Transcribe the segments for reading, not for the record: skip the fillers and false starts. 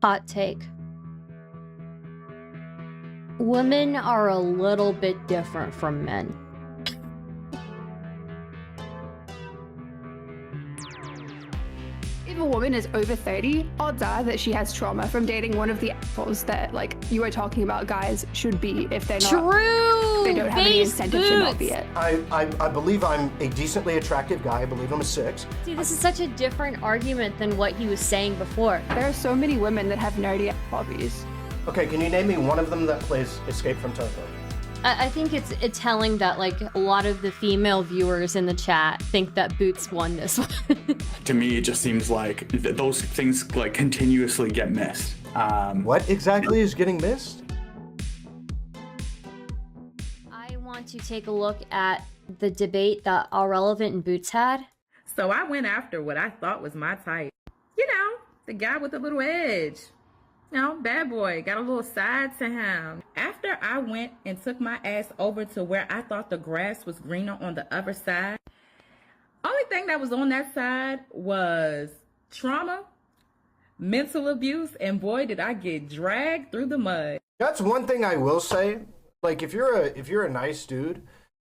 Hot take. Women are a little bit different from men. If a woman is over 30, odds are that she has trauma from dating one of the assholes that, like, you were talking about guys should be if they're not. True! They don't have any incentive to not be it. I believe I'm a decently attractive guy. I believe I'm a 6. See, this is such a different argument than what he was saying before. There are so many women that have nerdy hobbies. Okay, can you name me one of them that plays Escape from Tarkov? I think it's telling that, like, a lot of the female viewers in the chat think that Boots won this one. To me, it just seems like those things like continuously get missed. What exactly is getting missed? I want to take a look at the debate that Ahrelevant and Boots had. So I went after what I thought was my type. You know, the guy with the little edge. You know, bad boy, got a little side to him. After I went and took my ass over to where I thought the grass was greener on the other side, only thing that was on that side was trauma, mental abuse, and boy, did I get dragged through the mud. That's one thing I will say. Like, if you're a nice dude,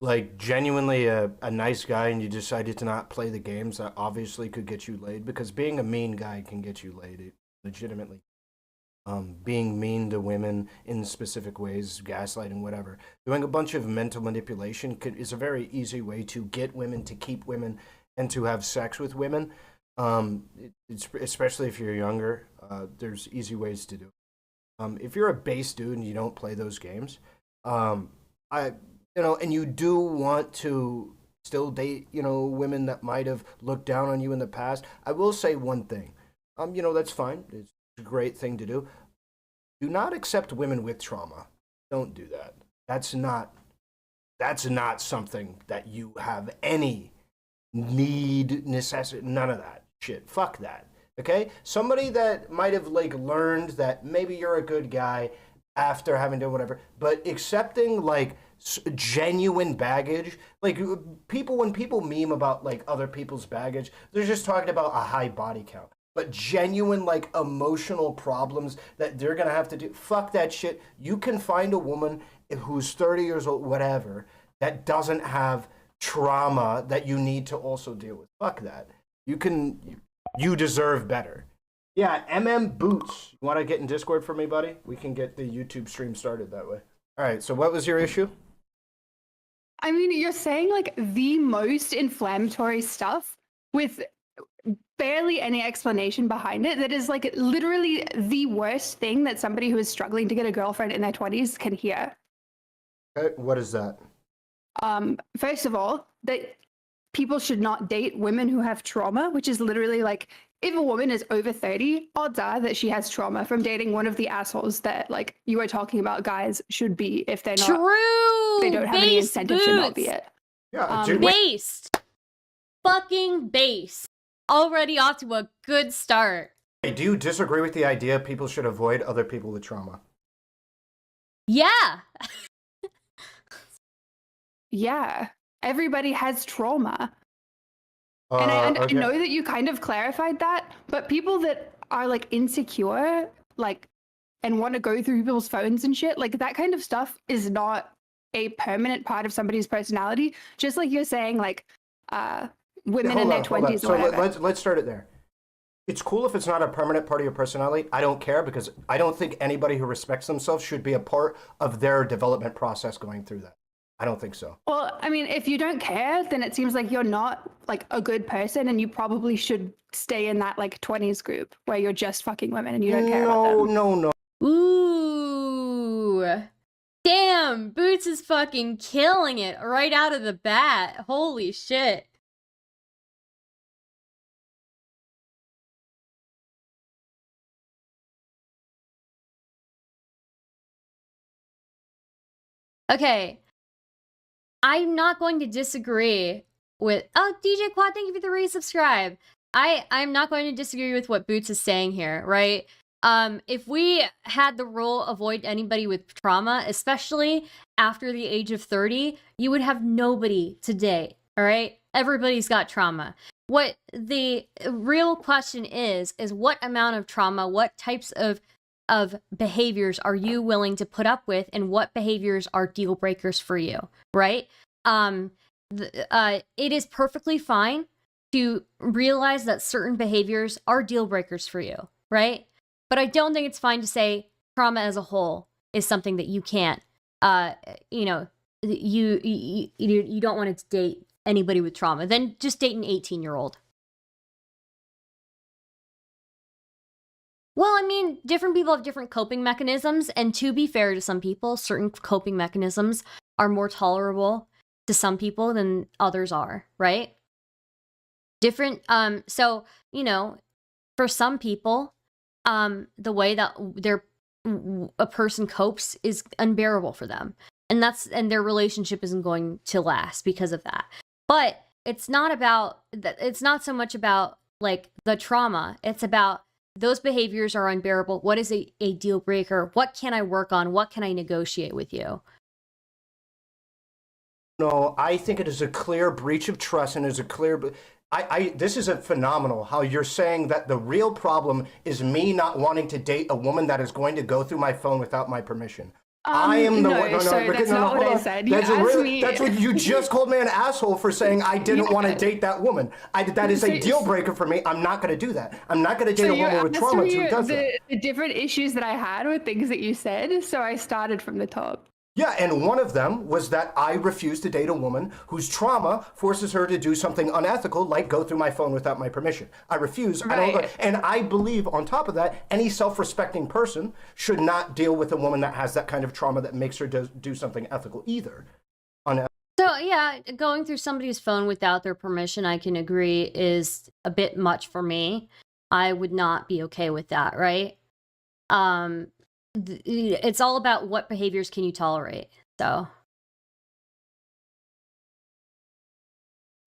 like genuinely a nice guy, and you decided to not play the games, that obviously could get you laid, because being a mean guy can get you laid. It legitimately. Being mean to women in specific ways, gaslighting, whatever. Doing a bunch of mental manipulation is a very easy way to get women, to keep women, and to have sex with women. Especially if you're younger, there's easy ways to do it. If you're a base dude and you don't play those games, and you do want to still date, women that might have looked down on you in the past, I will say one thing. That's fine. It's a great thing to do. Do not accept women with trauma. Don't do that. That's not something that you have any need, necessity, none of that shit. Fuck that. Okay? Somebody that might have like learned that maybe you're a good guy after having done whatever, but accepting like genuine baggage, like when people meme about like other people's baggage, they're just talking about a high body count. But genuine, like, emotional problems that they're going to have to do. Fuck that shit. You can find a woman who's 30 years old, whatever, that doesn't have trauma that you need to also deal with. Fuck that. You deserve better. Yeah, Boots. You want to get in Discord for me, buddy? We can get the YouTube stream started that way. All right, so what was your issue? I mean, you're saying, like, the most inflammatory stuff with barely any explanation behind it. That is like literally the worst thing that somebody who is struggling to get a girlfriend in their 20s can hear. Okay, what is that? First of all, that people should not date women who have trauma, which is literally like, if a woman is over 30, odds are that she has trauma from dating one of the assholes that, like, you were talking about guys should be if they're not. True! They don't have any incentive to not be it. Yeah, based. Fucking based. Already off to a good start. Hey, do you disagree with the idea people should avoid other people with trauma? Yeah. Yeah. Everybody has trauma. And I know that you kind of clarified that, but people that are like insecure, like, and want to go through people's phones and shit, like that kind of stuff is not a permanent part of somebody's personality. Just like you're saying, like, women in their 20s or whatever. So let's start it there. It's cool if it's not a permanent part of your personality. I don't care, because I don't think anybody who respects themselves should be a part of their development process going through that. I don't think so. Well, I mean, if you don't care, then it seems like you're not like a good person, and you probably should stay in that like 20s group where you're just fucking women and you don't care about them. No. Ooh. Damn, Boots is fucking killing it right out of the bat. Holy shit. Okay, I'm not going to disagree with... Oh, DJ Quad, thank you for the resubscribe. I'm not going to disagree with what Boots is saying here, right? If we had the rule avoid anybody with trauma, especially after the age of 30, you would have nobody to date, all right? Everybody's got trauma. What the real question is what amount of trauma, what types of behaviors are you willing to put up with, and what behaviors are deal breakers for you, right? It is perfectly fine to realize that certain behaviors are deal breakers for you, right? But I don't think it's fine to say trauma as a whole is something that you can't, you don't want to date anybody with trauma. Then just date an 18-year-old. Well, I mean, different people have different coping mechanisms, and to be fair to some people, certain coping mechanisms are more tolerable to some people than others are, right? Different, so, for some people, the way that a person copes is unbearable for them. And their relationship isn't going to last because of that. But it's not so much about, like, the trauma. It's about those behaviors are unbearable. What is a deal breaker? What can I work on? What can I negotiate with you? No, I think it is a clear breach of trust, and is a clear... this is a phenomenal how you're saying that the real problem is me not wanting to date a woman that is going to go through my phone without my permission. I am the one. That's not what I said. That's what you just called me an asshole for saying I didn't want to date that woman. That is a deal breaker for me. I'm not going to do that. I'm not going to date a woman with trauma who does that. The different issues that I had with things that you said, so I started from the top. Yeah, and one of them was that I refuse to date a woman whose trauma forces her to do something unethical, like go through my phone without my permission. I refuse. Right. And I believe, on top of that, any self-respecting person should not deal with a woman that has that kind of trauma that makes her do something ethical either. So, yeah, going through somebody's phone without their permission, I can agree, is a bit much for me. I would not be okay with that, right? It's all about what behaviors can you tolerate. So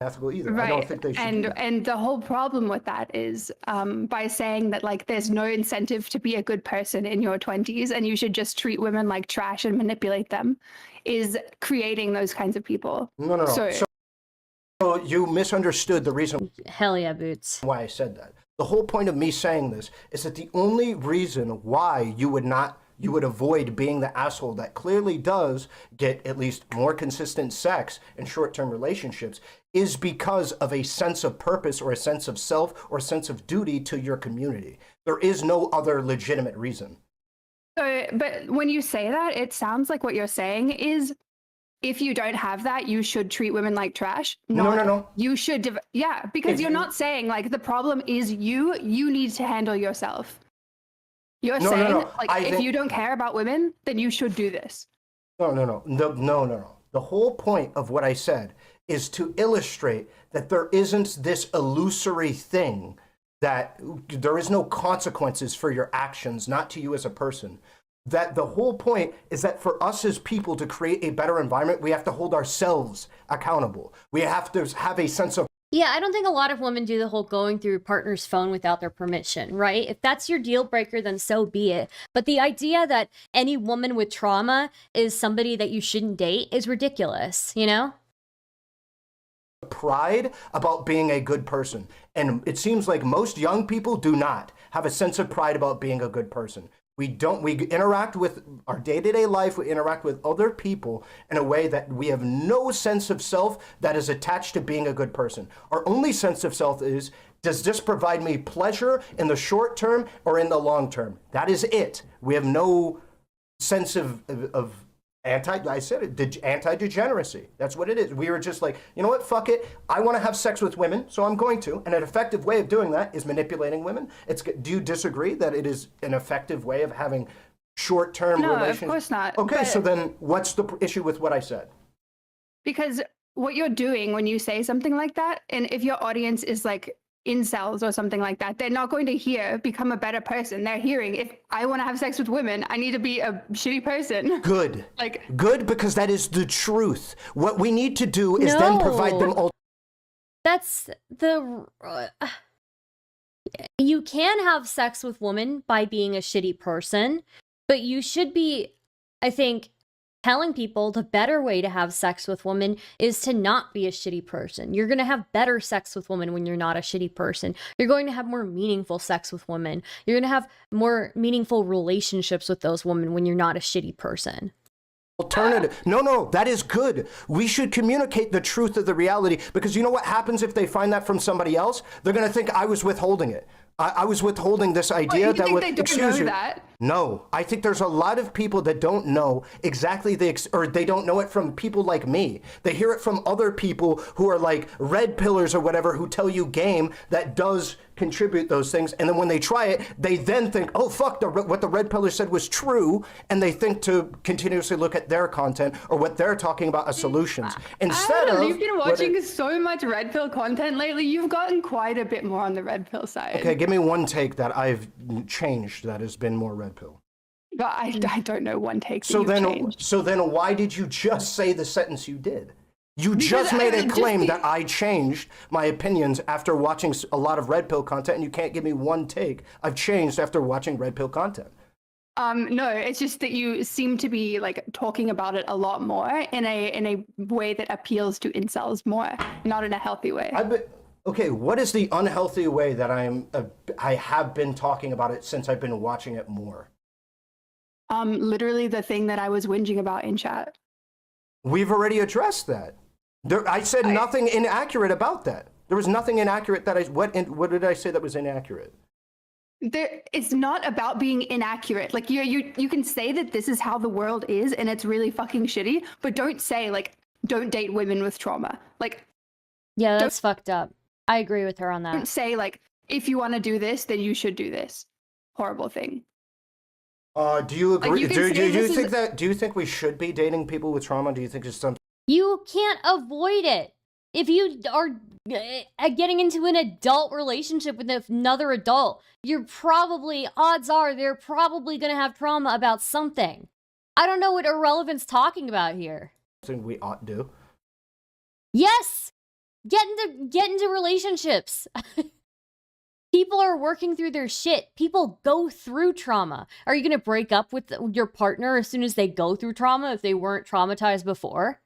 ethical either. Right. I don't think they should. And the whole problem with that is by saying that, like, there's no incentive to be a good person in your 20s and you should just treat women like trash and manipulate them, is creating those kinds of people. No. So you misunderstood the reason. Hell yeah, Boots. Why I said that. The whole point of me saying this is that the only reason why you would avoid being the asshole that clearly does get at least more consistent sex in short-term relationships is because of a sense of purpose or a sense of self or a sense of duty to your community. There is no other legitimate reason. But when you say that, it sounds like what you're saying is, if you don't have that, you should treat women like trash. No. You should, because you're not saying, like, the problem is you need to handle yourself. You're saying, if you don't care about women, then you should do this. No. The whole point of what I said is to illustrate that there isn't this illusory thing, that there is no consequences for your actions, not to you as a person. That the whole point is that for us as people to create a better environment, we have to hold ourselves accountable. We have to have a sense of... Yeah, I don't think a lot of women do the whole going through partner's phone without their permission, right? If that's your deal breaker, then so be it. But the idea that any woman with trauma is somebody that you shouldn't date is ridiculous, you know? Pride about being a good person. And it seems like most young people do not have a sense of pride about being a good person. We interact with our day-to-day life, we interact with other people in a way that we have no sense of self that is attached to being a good person. Our only sense of self is, does this provide me pleasure in the short term or in the long term? That is it. We have no sense of anti-degeneracy. That's what it is. We were just like, you know what, fuck it. I want to have sex with women, so I'm going to. And an effective way of doing that is manipulating women. Do you disagree that it is an effective way of having short-term relations? No, of course not. Okay, so then what's the issue with what I said? Because what you're doing when you say something like that, and if your audience is like incels or something like that, they're not going to hear become a better person. They're hearing, if I want to have sex with women, I need to be a shitty person. Good. Good, because that is the truth. What we need to do is then provide them all. That's the... you can have sex with women by being a shitty person, but you should be, I think, telling people the better way to have sex with women is to not be a shitty person. You're going to have better sex with women when you're not a shitty person. You're going to have more meaningful sex with women. You're going to have more meaningful relationships with those women when you're not a shitty person. Alternative. No, that is good. We should communicate the truth of the reality, because you know what happens if they find that from somebody else? They're going to think I was withholding it. I was withholding this idea that they don't know that? No, I think there's a lot of people that don't know exactly or they don't know it from people like me. They hear it from other people who are like red pillars or whatever, who tell you game that does contribute those things, and then when they try it, they then think, oh fuck, what the red pillar said was true, and they think to continuously look at their content or what they're talking about as solutions instead of. You've been watching so much red pill content lately. You've gotten quite a bit more on the red pill side. Okay, give me one take that I've changed that has been more red pill. But I don't know one take. So then why did you just say the sentence you did? You just made a claim that I changed my opinions after watching a lot of red pill content, and you can't give me one take I've changed after watching red pill content. No, it's just that you seem to be like talking about it a lot more in a way that appeals to incels more, not in a healthy way. Okay, what is the unhealthy way that I have been talking about it since I've been watching it more? Literally the thing that I was whinging about in chat. We've already addressed that. I said nothing inaccurate about that. There was nothing inaccurate that what did I say that was inaccurate? It's not about being inaccurate. Like you can say that this is how the world is and it's really fucking shitty, but don't say like don't date women with trauma. Like, yeah, that's fucked up. I agree with her on that. Don't say like if you want to do this, then you should do this. Horrible thing. Do you agree? Like do you think we should be dating people with trauma? Do you think it's something? You can't avoid it. If you are getting into an adult relationship with another adult, odds are they're probably going to have trauma about something. I don't know what Ahrelevant's talking about here. Something we ought to do. Yes! Get into relationships. People are working through their shit. People go through trauma. Are you going to break up with your partner as soon as they go through trauma if they weren't traumatized before?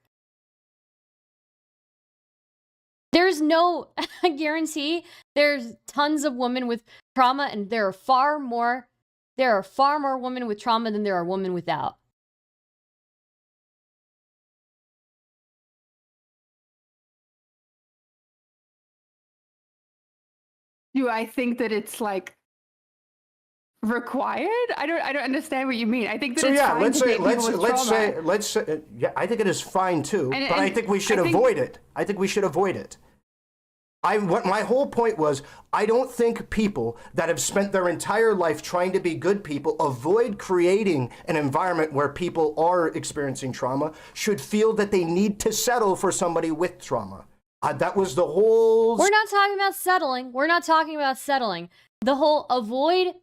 There's no, I guarantee, there's tons of women with trauma, and there are far more women with trauma than there are women without. Do I think that it's like required? I don't understand what you mean. I think that it's fine to date people with let's say, yeah, I think it is fine too, but I think we should avoid it. I think we should avoid it. What my whole point was, I don't think people that have spent their entire life trying to be good people avoid creating an environment where people are experiencing trauma should feel that they need to settle for somebody with trauma. That was the whole... We're not talking about settling. We're not talking about settling. The whole avoid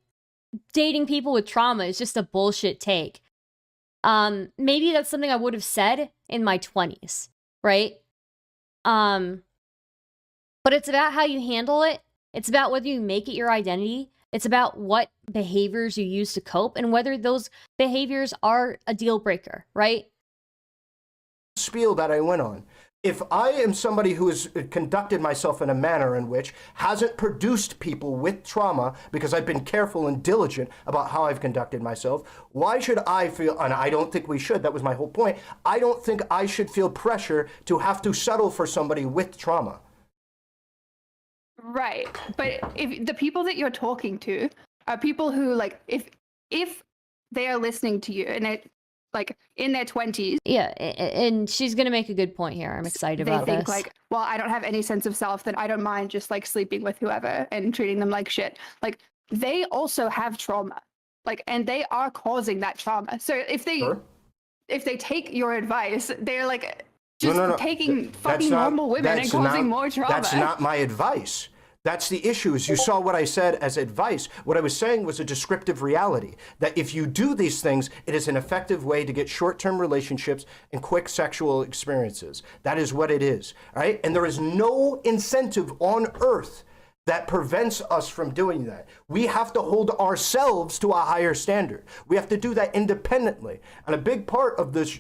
dating people with trauma is just a bullshit take. Maybe that's something I would have said in my 20s, right? But it's about how you handle it. It's about whether you make it your identity. It's about what behaviors you use to cope and whether those behaviors are a deal breaker, right? Spiel that I went on. If I am somebody who has conducted myself in a manner in which hasn't produced people with trauma because I've been careful and diligent about how I've conducted myself, why should I feel, and I don't think we should, that was my whole point, I don't think I should feel pressure to have to settle for somebody with trauma. Right, but if the people that you're talking to are people who, like, if they are listening to you and it, like, in their 20s, yeah, and she's gonna make a good point here. I'm excited about this. They think like, well, I don't have any sense of self, then I don't mind just like sleeping with whoever and treating them like shit. Like, they also have trauma, like, and they are causing that trauma. So if they take your advice, they're like just taking fucking normal women and causing more trauma. That's not my advice. That's the issue, is you saw what I said as advice. What I was saying was a descriptive reality, that if you do these things, it is an effective way to get short-term relationships and quick sexual experiences. That is what it is, right? And there is no incentive on earth that prevents us from doing that. We have to hold ourselves to a higher standard. We have to do that independently. And a big part of this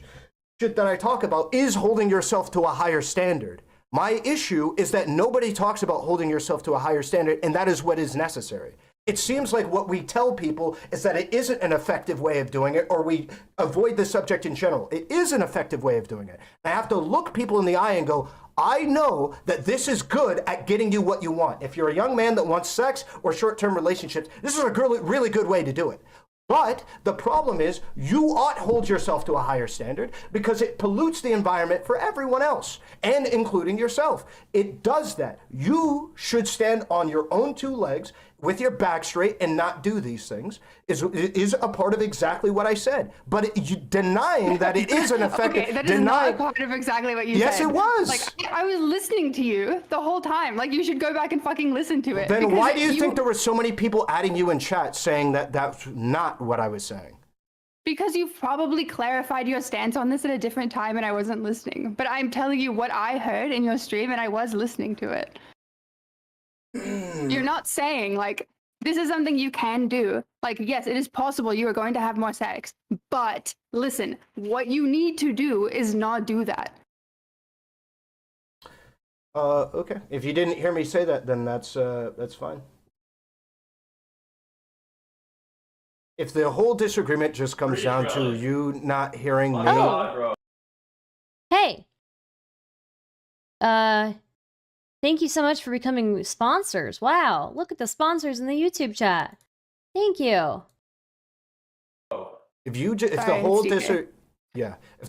shit that I talk about is holding yourself to a higher standard. My issue is that nobody talks about holding yourself to a higher standard, and that is what is necessary. It seems like what we tell people is that it isn't an effective way of doing it, or we avoid the subject in general. It is an effective way of doing it. I have to look people in the eye and go, I know that this is good at getting you what you want. If you're a young man that wants sex or short-term relationships, this is a really good way to do it. But the problem is you ought hold yourself to a higher standard because it pollutes the environment for everyone else, and including yourself. It does that. You should stand on your own two legs with your back straight and not do these things is a part of exactly what I said. But denying that it is an effective... Okay, that is not a part of exactly what you said. Yes, it was. Like, I was listening to you the whole time. Like, you should go back and fucking listen to it. Then why do you think there were so many people adding you in chat saying that that's not what I was saying? Because you've probably clarified your stance on this at a different time and I wasn't listening. But I'm telling you what I heard in your stream and I was listening to it. You're not saying, like, this is something you can do. Like, yes, it is possible you are going to have more sex. But listen, what you need to do is not do that. Okay. If you didn't hear me say that, then that's fine. If the whole disagreement just comes down to you not hearing me... Oh. Hey. Thank you so much for becoming sponsors. Wow, look at the sponsors in the YouTube chat. Thank you. If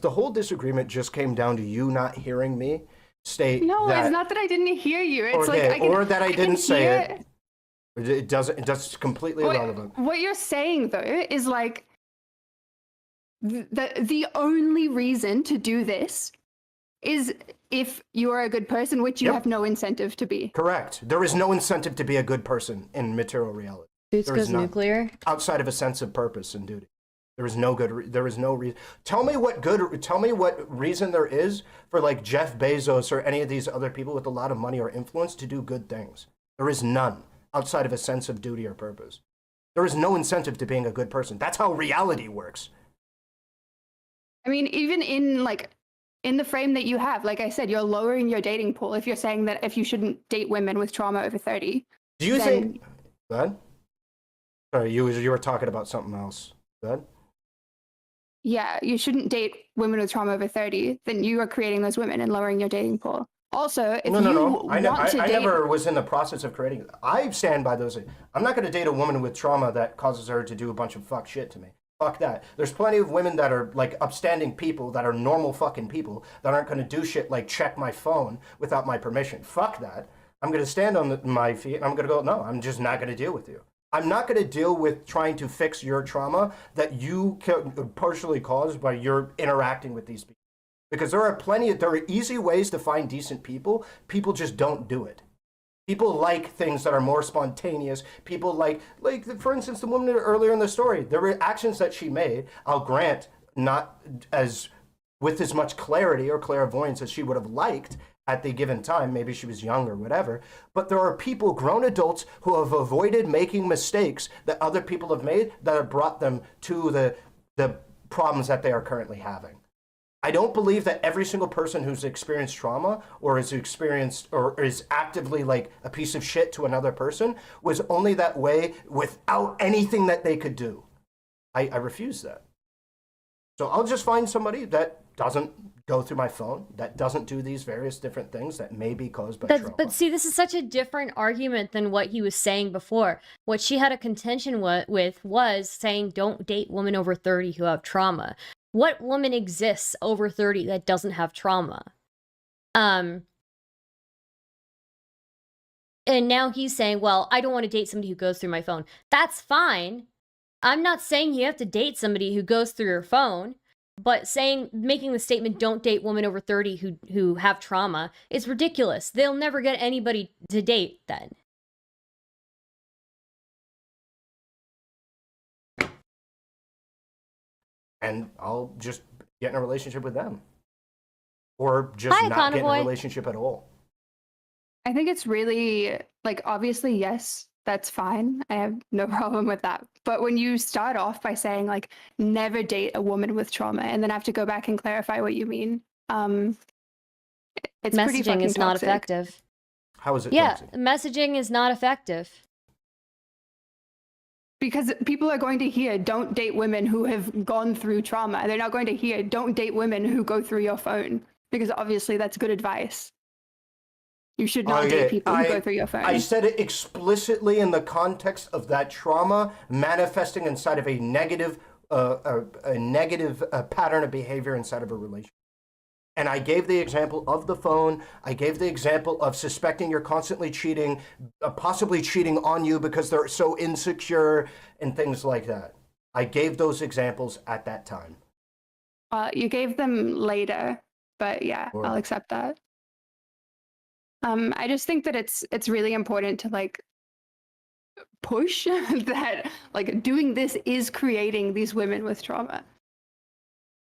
the whole disagreement just came down to you not hearing me state no, that, it's not that I didn't hear you. It's or that I didn't say it. It doesn't. That's completely irrelevant. What you're saying though is like the only reason to do this is if you are a good person, which you have no incentive to be. Correct. There is no incentive to be a good person in material reality. Boots goes nuclear. Outside of a sense of purpose and duty. There is no good. There is no reason. Tell me what reason there is for like Jeff Bezos or any of these other people with a lot of money or influence to do good things. There is none outside of a sense of duty or purpose. There is no incentive to being a good person. That's how reality works. I mean, even in the frame that you have, like I said, you're lowering your dating pool if you're saying that if you shouldn't date women with trauma over 30. Do you think... Go ahead. Sorry, you were talking about something else. Go ahead. Yeah, you shouldn't date women with trauma over 30. Then you are creating those women and lowering your dating pool. Also, if No. I never was in the process of creating... I stand by those... I'm not going to date a woman with trauma that causes her to do a bunch of fuck shit to me. Fuck that. There's plenty of women that are like upstanding people that are normal fucking people that aren't going to do shit like check my phone without my permission. Fuck that. I'm going to stand on my feet and I'm going to go, no, I'm just not going to deal with you. I'm not going to deal with trying to fix your trauma that you partially caused by your interacting with these people. Because there are easy ways to find decent people. People just don't do it. People like things that are more spontaneous. People like for instance, the woman earlier in the story, there were actions that she made, I'll grant, not with as much clarity or clairvoyance as she would have liked at the given time. Maybe she was young or whatever. But there are people, grown adults, who have avoided making mistakes that other people have made that have brought them to the problems that they are currently having. I don't believe that every single person who's experienced trauma or is actively like a piece of shit to another person was only that way without anything that they could do. I refuse that. So I'll just find somebody that doesn't go through my phone, that doesn't do these various different things that may be caused by trauma. But see, this is such a different argument than what he was saying before. What she had a contention with was saying don't date women over 30 who have trauma. What woman exists over 30 that doesn't have trauma? And now he's saying, well, I don't want to date somebody who goes through my phone. That's fine. I'm not saying you have to date somebody who goes through your phone, but making the statement, don't date women over 30 who have trauma, is ridiculous. They'll never get anybody to date then. And I'll just get in a relationship with them. Or just not get in a relationship at all. I think it's really, like, obviously, yes, that's fine. I have no problem with that. But when you start off by saying like never date a woman with trauma and then have to go back and clarify what you mean, it's pretty Messaging fucking is not toxic. effective. How is it Yeah, toxic? messaging is not effective. Because people are going to hear, don't date women who have gone through trauma. They're not going to hear, don't date women who go through your phone. Because obviously that's good advice. You should not date people who go through your phone. I said it explicitly in the context of that trauma manifesting inside of a negative pattern of behavior inside of a relationship. And I gave the example of the phone. I gave the example of suspecting you're constantly cheating, possibly cheating on you because they're so insecure and things like that. I gave those examples at that time. You gave them later, but yeah, Sure. I'll accept that. I just think that it's really important to like push that like doing this is creating these women with trauma.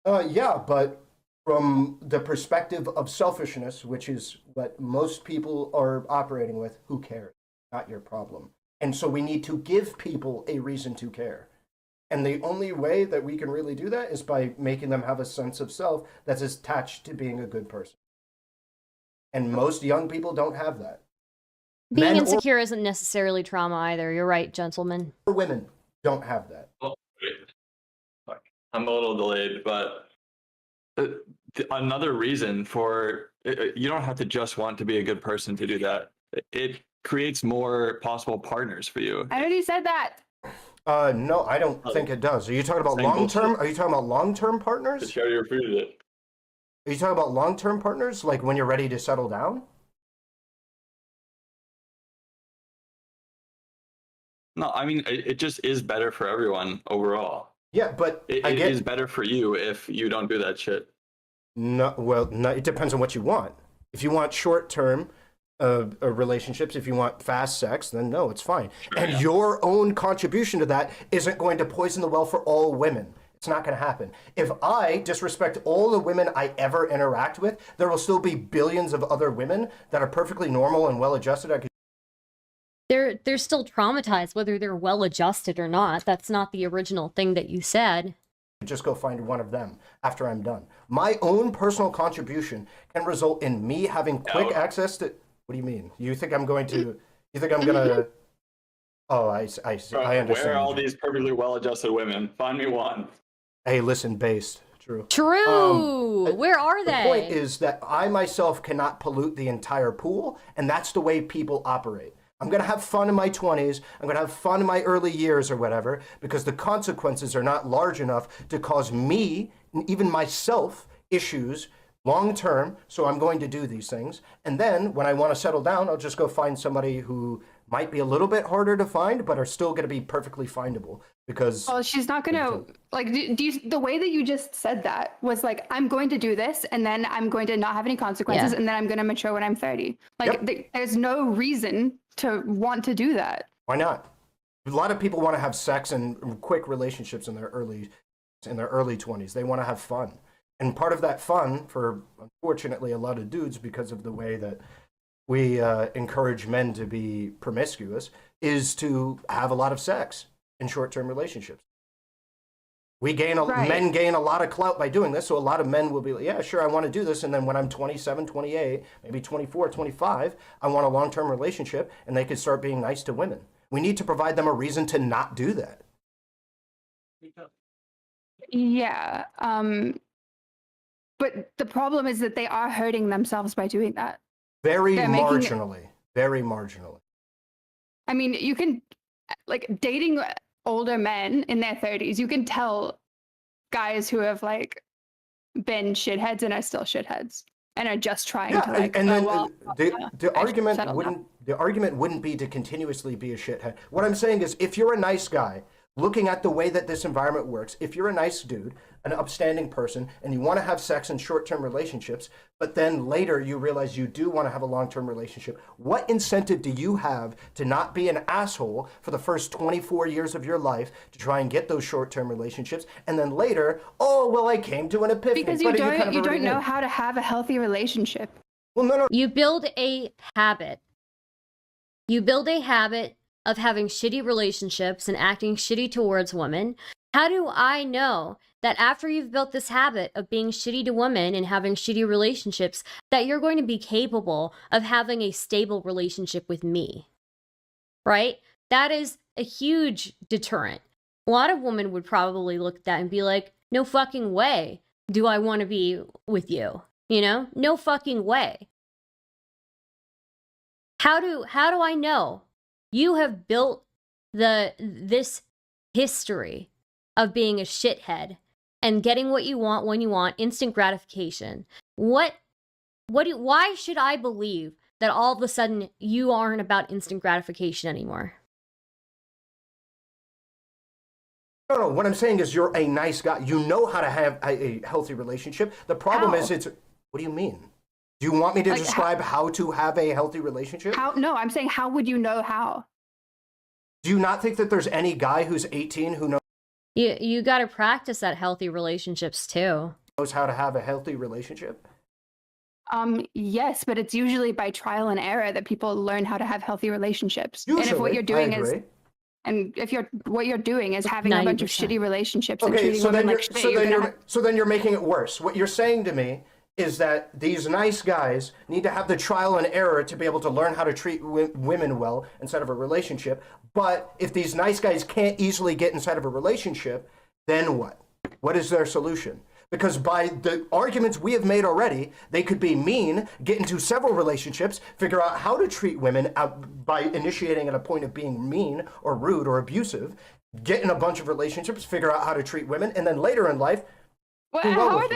Yeah, but from the perspective of selfishness, which is what most people are operating with, who cares? Not your problem. And so we need to give people a reason to care. And the only way that we can really do that is by making them have a sense of self that's attached to being a good person. And most young people don't have that. Being Men insecure isn't necessarily trauma either. You're right, gentlemen. or women don't have that. Oh, wait. I'm a little delayed, but another reason for you don't have to just want to be a good person to do that. It creates more possible partners for you. I already said that. No, I don't think it does. Are you talking about Same long-term? bullshit. Are you talking about long-term partners? Just already refuted it. Are you talking about long-term partners, like when you're ready to settle down? No, I mean it just is better for everyone overall. Yeah, but It is better for you if you don't do that shit. No, well, no, it depends on what you want. If you want short-term relationships, if you want fast sex, then no, it's fine. Sure, And yeah. your own contribution to that isn't going to poison the well for all women. It's not going to happen. If I disrespect all the women I ever interact with, there will still be billions of other women that are perfectly normal and well-adjusted. They're still traumatized, whether they're well adjusted or not. That's not the original thing that you said. Just go find one of them after I'm done. My own personal contribution can result in me having quick access to. What do you mean? You think I'm going to? You think I'm gonna? Oh, I see. I understand. Where are all these perfectly well-adjusted women? Find me one. Hey, listen, based. True. True. Where are The they? point is that I myself cannot pollute the entire pool, and that's the way people operate. I'm going to have fun in my 20s. I'm going to have fun in my early years or whatever, because the consequences are not large enough to cause me, and even myself, issues long term. So I'm going to do these things. And then when I want to settle down, I'll just go find somebody who might be a little bit harder to find, but are still going to be perfectly findable. Because Well, she's not gonna like. Do you, the way that you just said that was like, I'm going to do this, and then I'm going to not have any consequences, Yeah. and then I'm going to mature when I'm 30. Like, there's no reason to want to do that. why not? A lot of people want to have sex and quick relationships in their early 20s. They want to have fun. And part of that fun for, unfortunately, a lot of dudes, because of the way that we encourage men to be promiscuous, is to have a lot of sex in short-term relationships. Men gain a lot of clout by doing this, so a lot of men will be like, yeah, sure, I want to do this, and then when I'm 27, 28, maybe 24, 25, I want a long-term relationship, and they could start being nice to women. We need to provide them a reason to not do that. Yeah. But the problem is that they are hurting themselves by doing that. Very They're making it- marginally. Very marginally. I mean, you can, like, dating older men in their 30s, you can tell guys who have, like, been shitheads and are still shitheads and are just trying to, like, and then the argument wouldn't be to continuously be a shithead. What I'm saying is, if you're a nice guy, looking at the way that this environment works, if you're a nice dude, an upstanding person, and you want to have sex in short-term relationships, but then later you realize you do want to have a long-term relationship, what incentive do you have to not be an asshole for the first 24 years of your life to try and get those short-term relationships, and then later, oh, well, I came to an epiphany. Because you don't know how to have a healthy relationship. Well, no. You build a habit. You build a habit of having shitty relationships and acting shitty towards women, how do I know that after you've built this habit of being shitty to women and having shitty relationships, that you're going to be capable of having a stable relationship with me? Right? That is a huge deterrent. A lot of women would probably look at that and be like, no fucking way do I want to be with you. You know? No fucking way. How do I know? You have built this history of being a shithead and getting what you want when you want, instant gratification. Why should I believe that all of a sudden you aren't about instant gratification anymore? No, what I'm saying is you're a nice guy. You know how to have a healthy relationship. The problem is what do you mean? Do you want me to describe how to have a healthy relationship? No, I'm saying, how would you know how? Do you not think that there's any guy who's 18 who knows You got to practice that healthy relationships too. Knows how to have a healthy relationship? Yes, but it's usually by trial and error that people learn how to have healthy relationships. Usually, and if what you're doing I agree. what you're doing is having a bunch of 90%. shitty relationships and Okay, treating so women then like shit, so then you're making it worse. What you're saying to me is that these nice guys need to have the trial and error to be able to learn how to treat women well inside of a relationship. But if these nice guys can't easily get inside of a relationship, then what? What is their solution? Because by the arguments we have made already, they could be mean, get into several relationships, figure out how to treat women by initiating at a point of being mean or rude or abusive, get in a bunch of relationships, figure out how to treat women, and then later in life, how are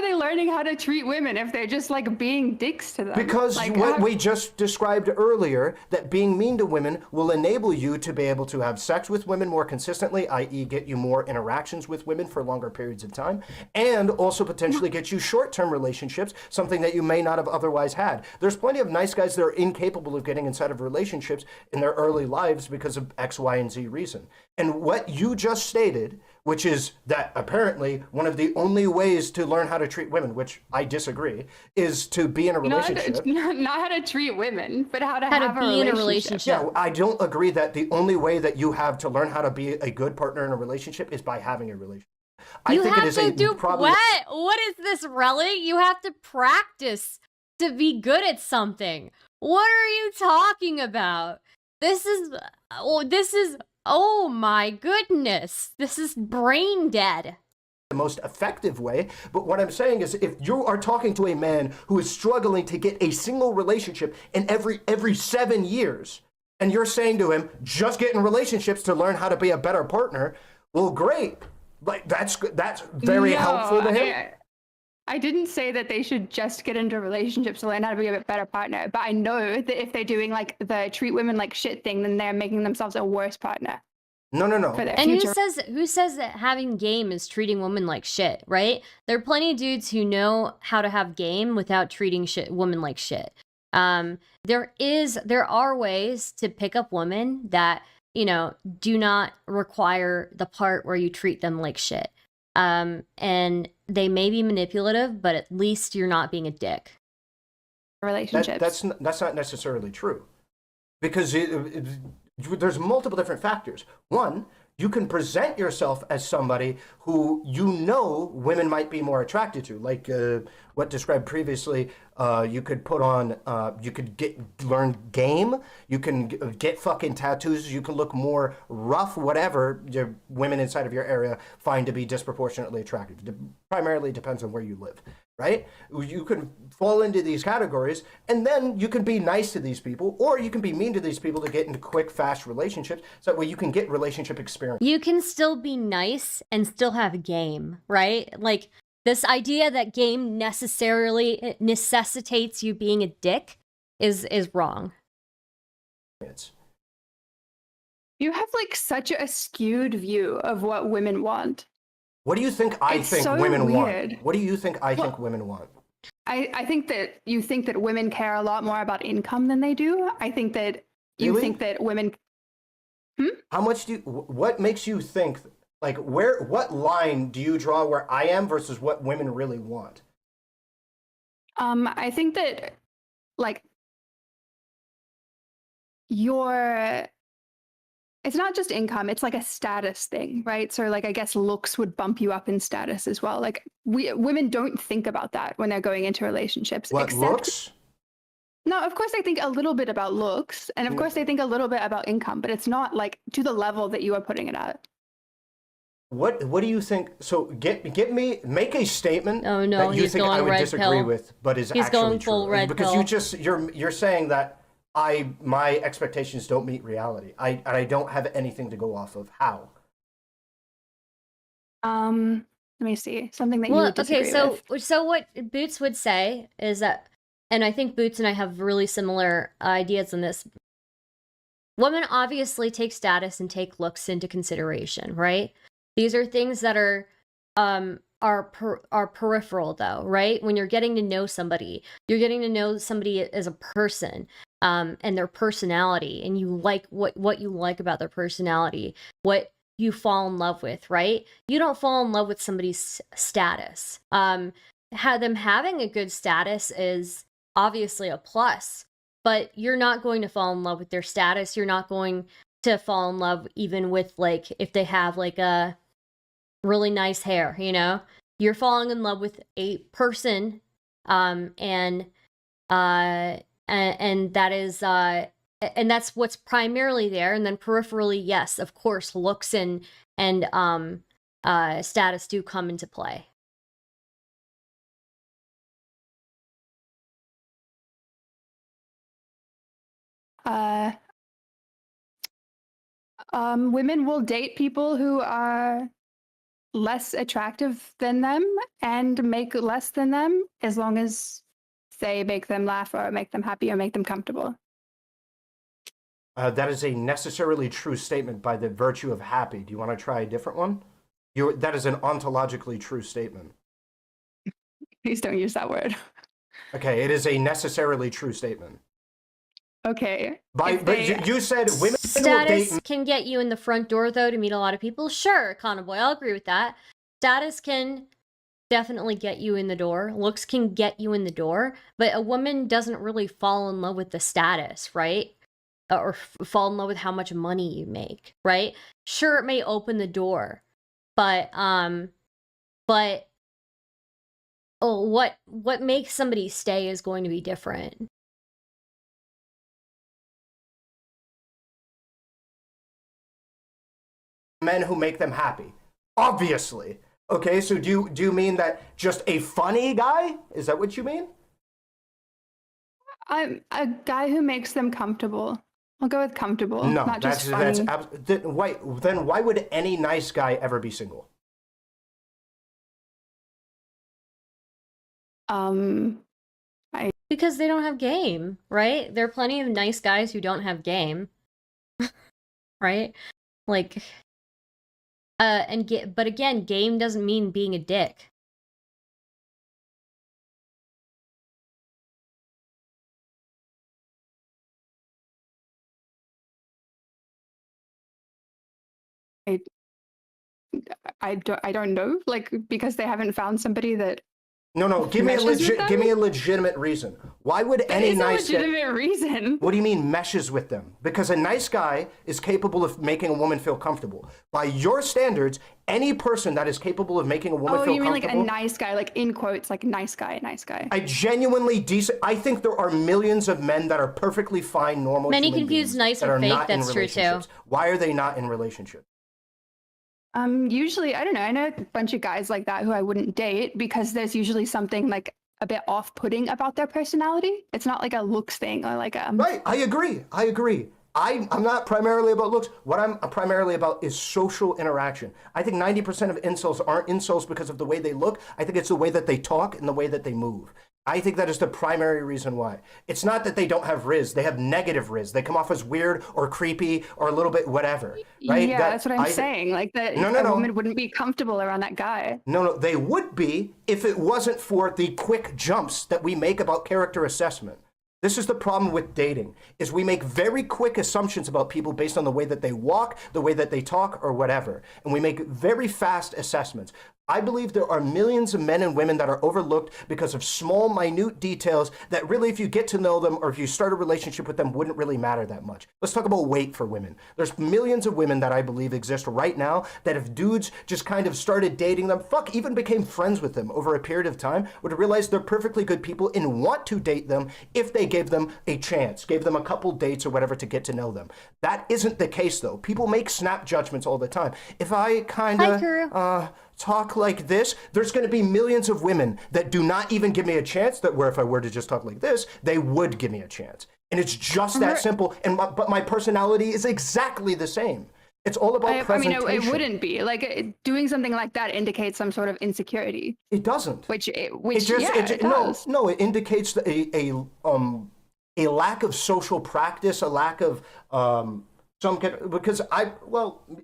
they learning how to treat women if they're just like being dicks to them? Because what we just described earlier, that being mean to women will enable you to be able to have sex with women more consistently, i.e. get you more interactions with women for longer periods of time, and also potentially get you short-term relationships, something that you may not have otherwise had. There's plenty of nice guys that are incapable of getting inside of relationships in their early lives because of X, Y, and Z reason. And what you just stated, which is that apparently one of the only ways to learn how to treat women, which I disagree, is to be in a relationship. Not how to treat women, but how to be in a relationship. Yeah, I don't agree that the only way that you have to learn how to be a good partner in a relationship is by having a relationship. What is this, Relly? You have to practice to be good at something. What are you talking about? This is oh my goodness. This is brain dead. The most effective way. But what I'm saying is, if you are talking to a man who is struggling to get a single relationship in every 7 years, and you're saying to him, just get in relationships to learn how to be a better partner, well, great. Like that's very helpful to him. I didn't say that they should just get into relationships to learn how to be a better partner, but I know that if they're doing like the treat women like shit thing, then they're making themselves a worse partner. No. And who says that having game is treating women like shit, right? There are plenty of dudes who know how to have game without treating women like shit. There are ways to pick up women that, do not require the part where you treat them like shit. And they may be manipulative, but at least you're not being a dick. Relationships. That's not necessarily true, because there's multiple different factors. One, you can present yourself as somebody who women might be more attracted to, like what described previously. You could put on, you could learn game, you can get fucking tattoos, you can look more rough, whatever women inside of your area find to be disproportionately attractive. Primarily depends on where you live, right? You can fall into these categories, and then you can be nice to these people, or you can be mean to these people to get into quick, fast relationships, so that way you can get relationship experience. You can still be nice and still have game, right? Like, this idea that game necessarily necessitates you being a dick is wrong. You have like such a skewed view of what women want. What do you think I think women want? What do you think I think women want? I think that you think that women care a lot more about income than they do. I think that you think that women... How much what makes you think... Like, what line do you draw where I am versus what women really want? I think that, like, your it's not just income, it's like a status thing, right? So like I guess looks would bump you up in status as well. Like women don't think about that when they're going into relationships. What, looks? No, of course they think a little bit about looks, and of course they think a little bit about income, but it's not like to the level that you are putting it at. What do you think? So make a statement Oh no, that you he's think going I would red disagree pill. with, but is He's actually going true. full red because pill. you're saying that my expectations don't meet reality. I don't have anything to go off of. How? Let me see. Something that you would disagree with. So what Boots would say is that, and I think Boots and I have really similar ideas on this. Women obviously take status and take looks into consideration, right? These are things that are peripheral, though, right? When you're getting to know somebody, you're getting to know somebody as a person, and their personality, and you like what you like about their personality, what you fall in love with, right? You don't fall in love with somebody's status. Them having a good status is obviously a plus, but you're not going to fall in love with their status. You're not going to fall in love even with, like, if they have like a really nice hair, you know? You're falling in love with a person, and that is and that's what's primarily there. And then peripherally, yes, of course, looks and status do come into play. Women will date people who are less attractive than them and make less than them, as long as they make them laugh or make them happy or make them comfortable. That is a necessarily true statement by the virtue of happy. Do you want to try a different one? That is an ontologically true statement. Please don't use that word. Okay, it is a necessarily true statement. Okay. But you said women status can get you in the front door, though, to meet a lot of people. Sure, Boy, I'll agree with that. Status can definitely get you in the door. Looks can get you in the door, but a woman doesn't really fall in love with the status, right? Or fall in love with how much money you make, right? Sure, it may open the door, but what makes somebody stay is going to be different. Men who make them happy, obviously. Okay, so do you mean that just a funny guy? Is that what you mean? I'm a guy who makes them comfortable. I'll go with comfortable. No, not just funny. then why would any nice guy ever be single? Because they don't have game, right? There are plenty of nice guys who don't have game, right? Like, but again, game doesn't mean being a dick. I don't know, like, because they haven't found somebody that. No, give me a legitimate reason. Why would any nice guy... legitimate reason. What do you mean meshes with them? Because a nice guy is capable of making a woman feel comfortable. By your standards, any person that is capable of making a woman feel comfortable... Oh, you mean like a nice guy, like in quotes, like nice guy. A genuinely decent... I think there are millions of men that are perfectly fine, normal Many human confuse beings nice that with are fake, not in that's true too. Why are they not in relationships? Usually, I don't know. I know a bunch of guys like that who I wouldn't date because there's usually something like a bit off-putting about their personality. It's not like a looks thing or like a... Right, I agree. I'm not primarily about looks. What I'm primarily about is social interaction. I think 90% of incels aren't incels because of the way they look. I think it's the way that they talk and the way that they move. I think that is the primary reason why. It's not that they don't have riz. They have negative riz. They come off as weird or creepy or a little bit whatever, right? Yeah, that's what I'm saying. Like that a woman wouldn't be comfortable around that guy. No, they would be if it wasn't for the quick jumps that we make about character assessment. This is the problem with dating, is we make very quick assumptions about people based on the way that they walk, the way that they talk, or whatever. And we make very fast assessments. I believe there are millions of men and women that are overlooked because of small, minute details that really, if you get to know them or if you start a relationship with them, wouldn't really matter that much. Let's talk about weight for women. There's millions of women that I believe exist right now that if dudes just kind of started dating them, even became friends with them over a period of time, would realize they're perfectly good people and want to date them if they gave them a chance, gave them a couple dates or whatever to get to know them. That isn't the case, though. People make snap judgments all the time. If I kind of talk like this, there's going to be millions of women that do not even give me a chance, that where if I were to just talk like this, they would give me a chance. And it's just that simple. But my personality is exactly the same. It's all about presentation. I mean, it wouldn't be. Like, doing something like that indicates some sort of insecurity. It doesn't. It does. No, it indicates a lack of social practice, a lack of because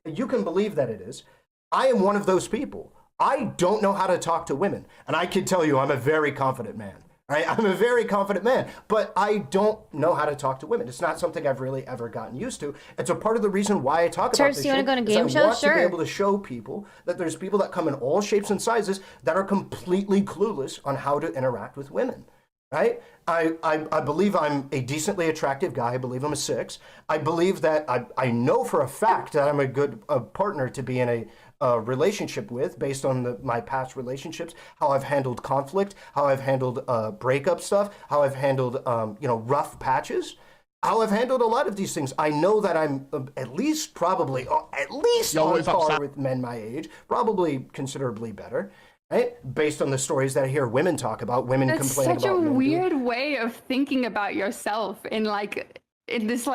you can believe that it is. I am one of those people. I don't know how to talk to women. And I can tell you I'm a very confident man. Right? I'm a very confident man, but I don't know how to talk to women. It's not something I've really ever gotten used to. It's a part of the reason why I talk about this shit. You want to go to game show? I want to be able to show people that there's people that come in all shapes and sizes that are completely clueless on how to interact with women. Right? I believe I'm a decently attractive guy. I believe I'm a 6. I believe that I know for a fact that I'm a good partner to be in a relationship with, based on my past relationships, how I've handled conflict, how I've handled breakup stuff, how I've handled rough patches, how I've handled a lot of these things. I know that I'm at least on par with men my age, probably considerably better. Right? Based on the stories that I hear women talk about, women complaining about. That's such a weird way of thinking about yourself in this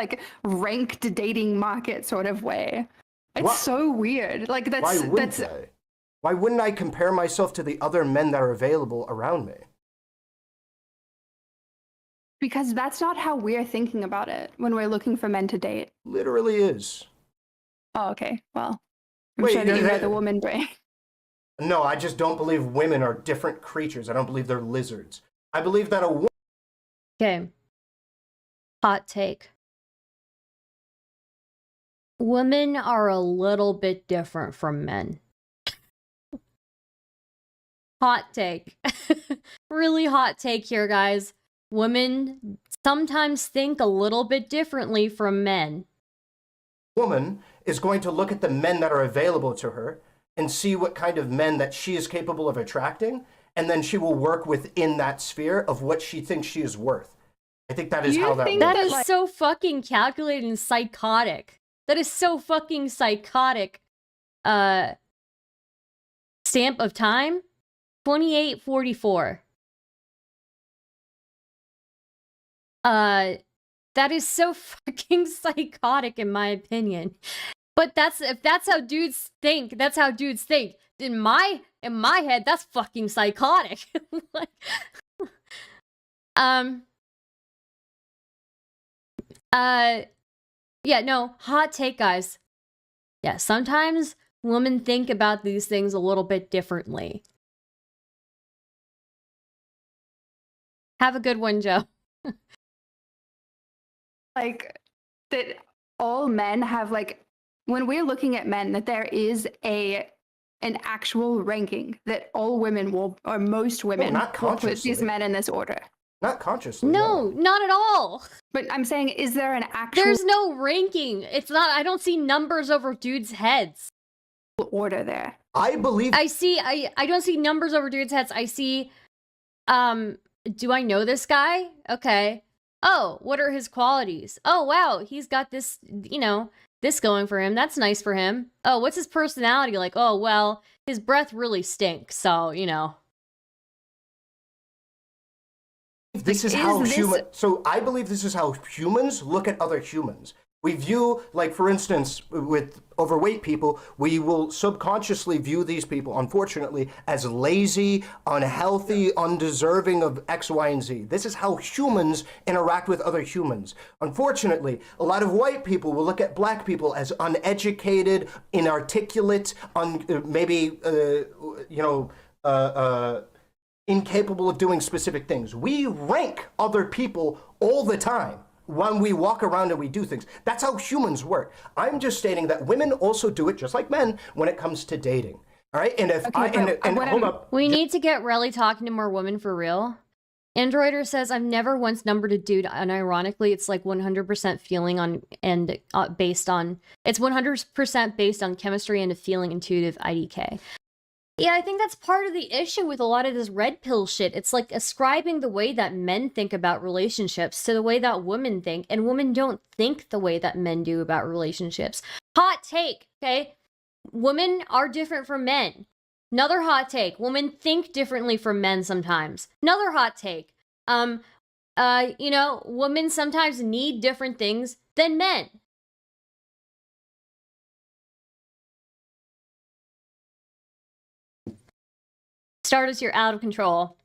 ranked dating market sort of way. It's so weird. Like Why wouldn't I compare myself to the other men that are available around me? Because that's not how we're thinking about it when we're looking for men to date. Literally is. Oh, okay. Well, I'm sure that you know the woman brain. No, I just don't believe women are different creatures. I don't believe they're lizards. I believe that a woman... Okay. Hot take. Women are a little bit different from men. Hot take. Really hot take here, guys. Women sometimes think a little bit differently from men. Woman is going to look at the men that are available to her and see what kind of men that she is capable of attracting, and then she will work within that sphere of what she thinks she is worth. I think that is how that works. That is so fucking calculated and psychotic. That is so fucking psychotic. Stamp of time? 2844. That is so fucking psychotic in my opinion. But if that's how dudes think, that's how dudes think. In my head, that's fucking psychotic. Yeah, no, hot take, guys. Yeah, sometimes women think about these things a little bit differently. Have a good one, Joe. That all men have when we're looking at men, that there is an actual ranking that all women will, or most women will put these men in this order. Not consciously. No, not at all. But I'm saying, is there an actual... There's no ranking. It's not, I don't see numbers over dudes' heads. Order there. I believe... I don't see numbers over dudes' heads. I see, do I know this guy? Okay. Oh, what are his qualities? Oh, wow, he's got this, this going for him. That's nice for him. Oh, what's his personality like? Oh, well, his breath really stinks, so, This is how humans... So I believe this is how humans look at other humans. We view, for instance, with overweight people, we will subconsciously view these people, unfortunately, as lazy, unhealthy, undeserving of X, Y, and Z. This is how humans interact with other humans. Unfortunately, a lot of white people will look at black people as uneducated, inarticulate, incapable of doing specific things. We rank other people all the time when we walk around and we do things. That's how humans work. I'm just stating that women also do it, just like men, when it comes to dating. All right, and if hold up, we need to get Relly talking to more women for real. Androider says, I've never once numbered a dude, and ironically, it's like 100% feeling on and based on, it's 100% based on chemistry and a feeling intuitive IDK. Yeah, I think that's part of the issue with a lot of this red pill shit. It's like ascribing the way that men think about relationships to the way that women think, and women don't think the way that men do about relationships. Hot take, okay? Women are different from men. Another hot take. Women think differently from men sometimes. Another hot take. You know, women sometimes need different things than men. Stardust, you're out of control.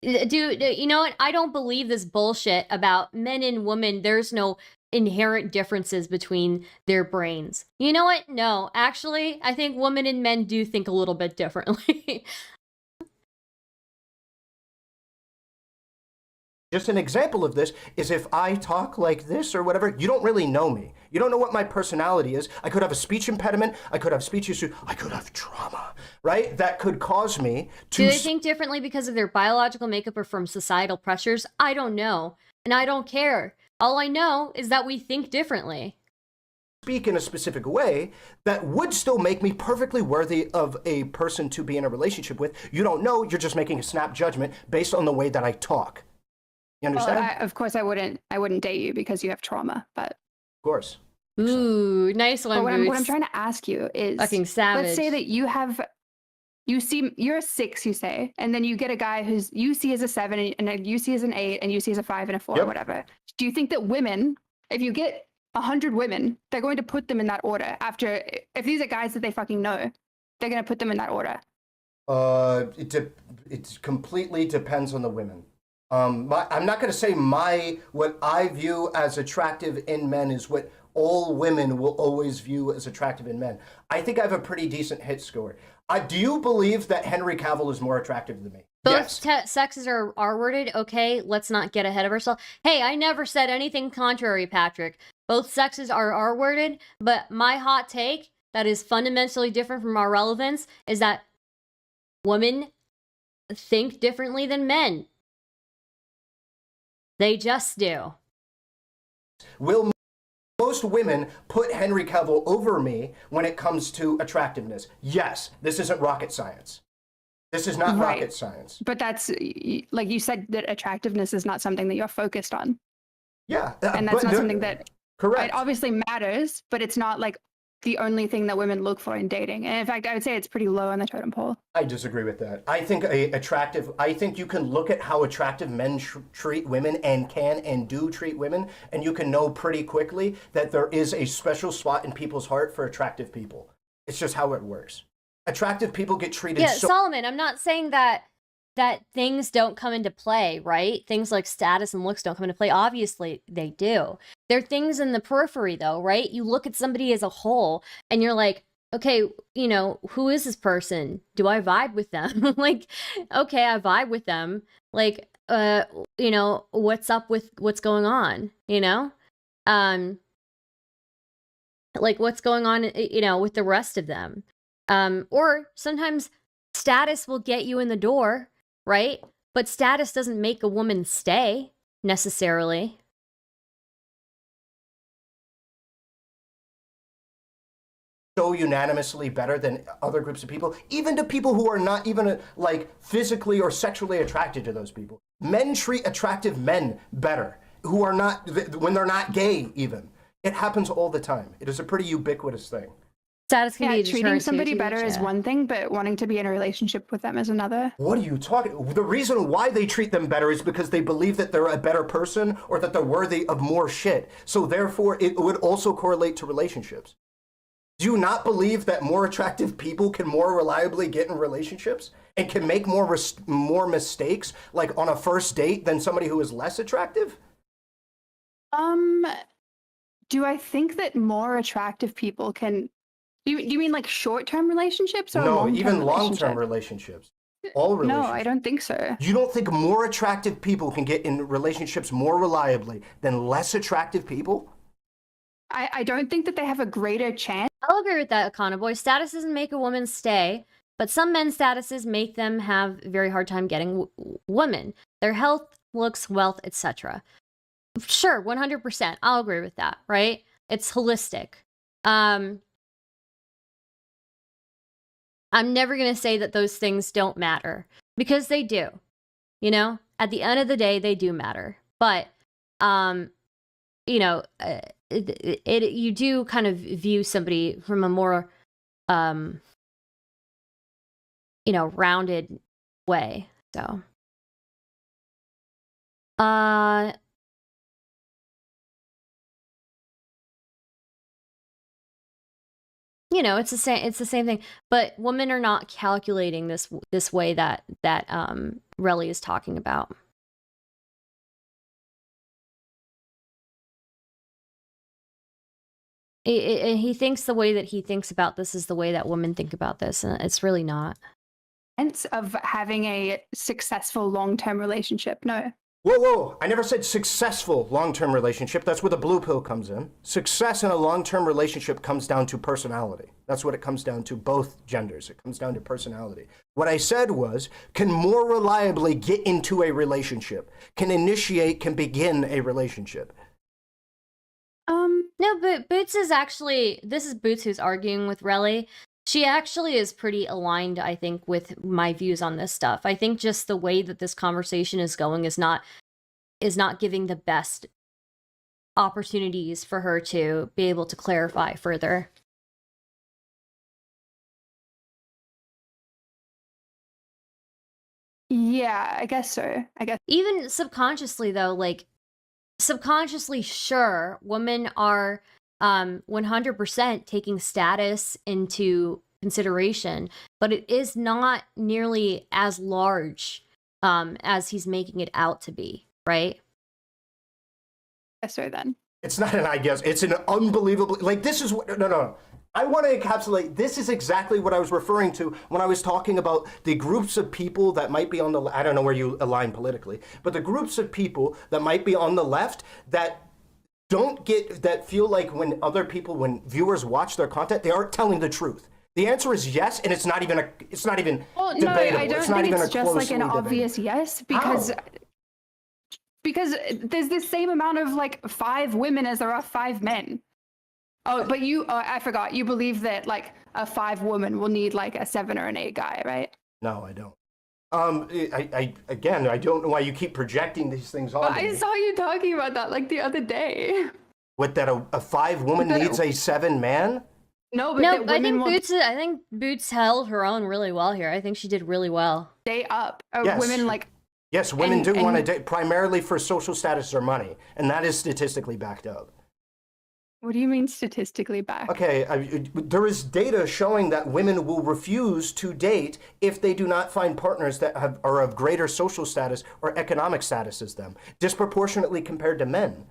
Dude, you know what? I don't believe this bullshit about men and women. There's no inherent differences between their brains. You know what? No, actually, I think women and men do think a little bit differently. Just an example of this is if I talk like this or whatever, you don't really know me. You don't know what my personality is. I could have a speech impediment. I could have speech issue. I could have trauma, right? That could cause me to... Do they think differently because of their biological makeup or from societal pressures? I don't know. And I don't care. All I know is that we think differently. Speak in a specific way that would still make me perfectly worthy of a person to be in a relationship with. You don't know. You're just making a snap judgment based on the way that I talk. You understand? Well, of course, I wouldn't date you because you have trauma, but of course. Ooh, nice one. But what I'm trying to ask you is, fucking savage. Let's say that you're a 6, you say, and then you get a guy who's you see as a 7, and then you see as an 8, and you see as a 5 and a 4, Yep. or whatever. Do you think that women, if you get 100 women, they're going to put them in that order after? If these are guys that they fucking know, they're going to put them in that order. It completely depends on the women. I'm not going to say what I view as attractive in men is what all women will always view as attractive in men. I think I have a pretty decent hit score. Do you believe that Henry Cavill is more attractive than me? Both Yes. sexes are R-worded. Okay, let's not get ahead of ourselves. Hey, I never said anything contrary, Patrick. Both sexes are R-worded, but my hot take that is fundamentally different from our relevance is that women think differently than men. They just do. Will most women put Henry Cavill over me when it comes to attractiveness? Yes. This isn't rocket science. This is not rocket science. But that's, like you said, that attractiveness is not something that you're focused on. Yeah. And that's not something that... Correct. It obviously matters, but it's not like the only thing that women look for in dating. And in fact, I would say it's pretty low on the totem pole. I disagree with that. I think I think you can look at how attractive men treat women and can and do treat women, and you can know pretty quickly that there is a special spot in people's heart for attractive people. It's just how it works. Attractive people get treated Solomon, I'm not saying that things don't come into play, right? Things like status and looks don't come into play. Obviously, they do. They're things in the periphery, though, right? You look at somebody as a whole, and you're like, okay, you know, who is this person? Do I vibe with them? Like, okay, I vibe with them. Like, you know, what's up with what's going on? You know, like what's going on? You know, with the rest of them. Or sometimes status will get you in the door. Right? But status doesn't make a woman stay, necessarily. So unanimously better than other groups of people, even to people who are not even like physically or sexually attracted to those people. Men treat attractive men better, who are not, when they're not gay even. It happens all the time. It is a pretty ubiquitous thing. Status can be a treating somebody better is one thing, but wanting to be in a relationship with them is another. What are you talking? The reason why they treat them better is because they believe that they're a better person or that they're worthy of more shit. So therefore, it would also correlate to relationships. Do you not believe that more attractive people can more reliably get in relationships and can make more mistakes, like on a first date, than somebody who is less attractive? Do I think that more attractive people can... Do you mean like short-term relationships or long-term even long-term relationships? All relationships. No, I don't think so. You don't think more attractive people can get in relationships more reliably than less attractive people? I don't think that they have a greater chance. I'll agree with that, Econoboy. Status doesn't make a woman stay, but some men's statuses make them have a very hard time getting women. Their health, looks, wealth, etc. Sure, 100%. I'll agree with that, right? It's holistic. I'm never going to say that those things don't matter, because they do. You know, at the end of the day, they do matter. But, you know, you do kind of view somebody from a more, you know, rounded way. So, you know, it's the same thing, but women are not calculating this way that Relly is talking about. He thinks the way that he thinks about this is the way that women think about this, and it's really not. Of having a successful long-term relationship. No. Whoa. I never said successful long-term relationship. That's where the blue pill comes in. Success in a long-term relationship comes down to personality. That's what it comes down to, both genders. It comes down to personality. What I said was, can more reliably get into a relationship, can initiate, can begin a relationship. No, but Boots is actually, this is Boots who's arguing with Relly. She actually is pretty aligned, I think, with my views on this stuff. I think just the way that this conversation is going is not giving the best opportunities for her to be able to clarify further. Yeah, I guess so. Even subconsciously, though, like, subconsciously, sure, women are 100% taking status into consideration, but it is not nearly as large as he's making it out to be, right? Yes, sir, then. It's not an I guess. It's an unbelievable, like, this is what, no. I want to encapsulate, this is exactly what I was referring to when I was talking about the groups of people that might be on the, I don't know where you align politically, but the groups of people that might be on the left that feel like when other people, when viewers watch their content, they aren't telling the truth. The answer is yes, and it's not even debatable. No, I don't think it's just like an obvious yes, because there's the same amount of like 5 women as there are 5 men. Oh, but I forgot. You believe that like a 5 woman will need like a 7 or an 8 guy, right? No, I don't. I don't know why you keep projecting these things on me. I saw you talking about that like the other day. What, that a 5 woman needs a 7 man? No, but I think Boots held her own really well here. I think she did really well. Stay up. Yes. Women like. Yes, women do want to date primarily for social status or money, and that is statistically backed up. What do you mean statistically backed? Okay, there is data showing that women will refuse to date if they do not find partners that are of greater social status or economic status as them, disproportionately compared to men.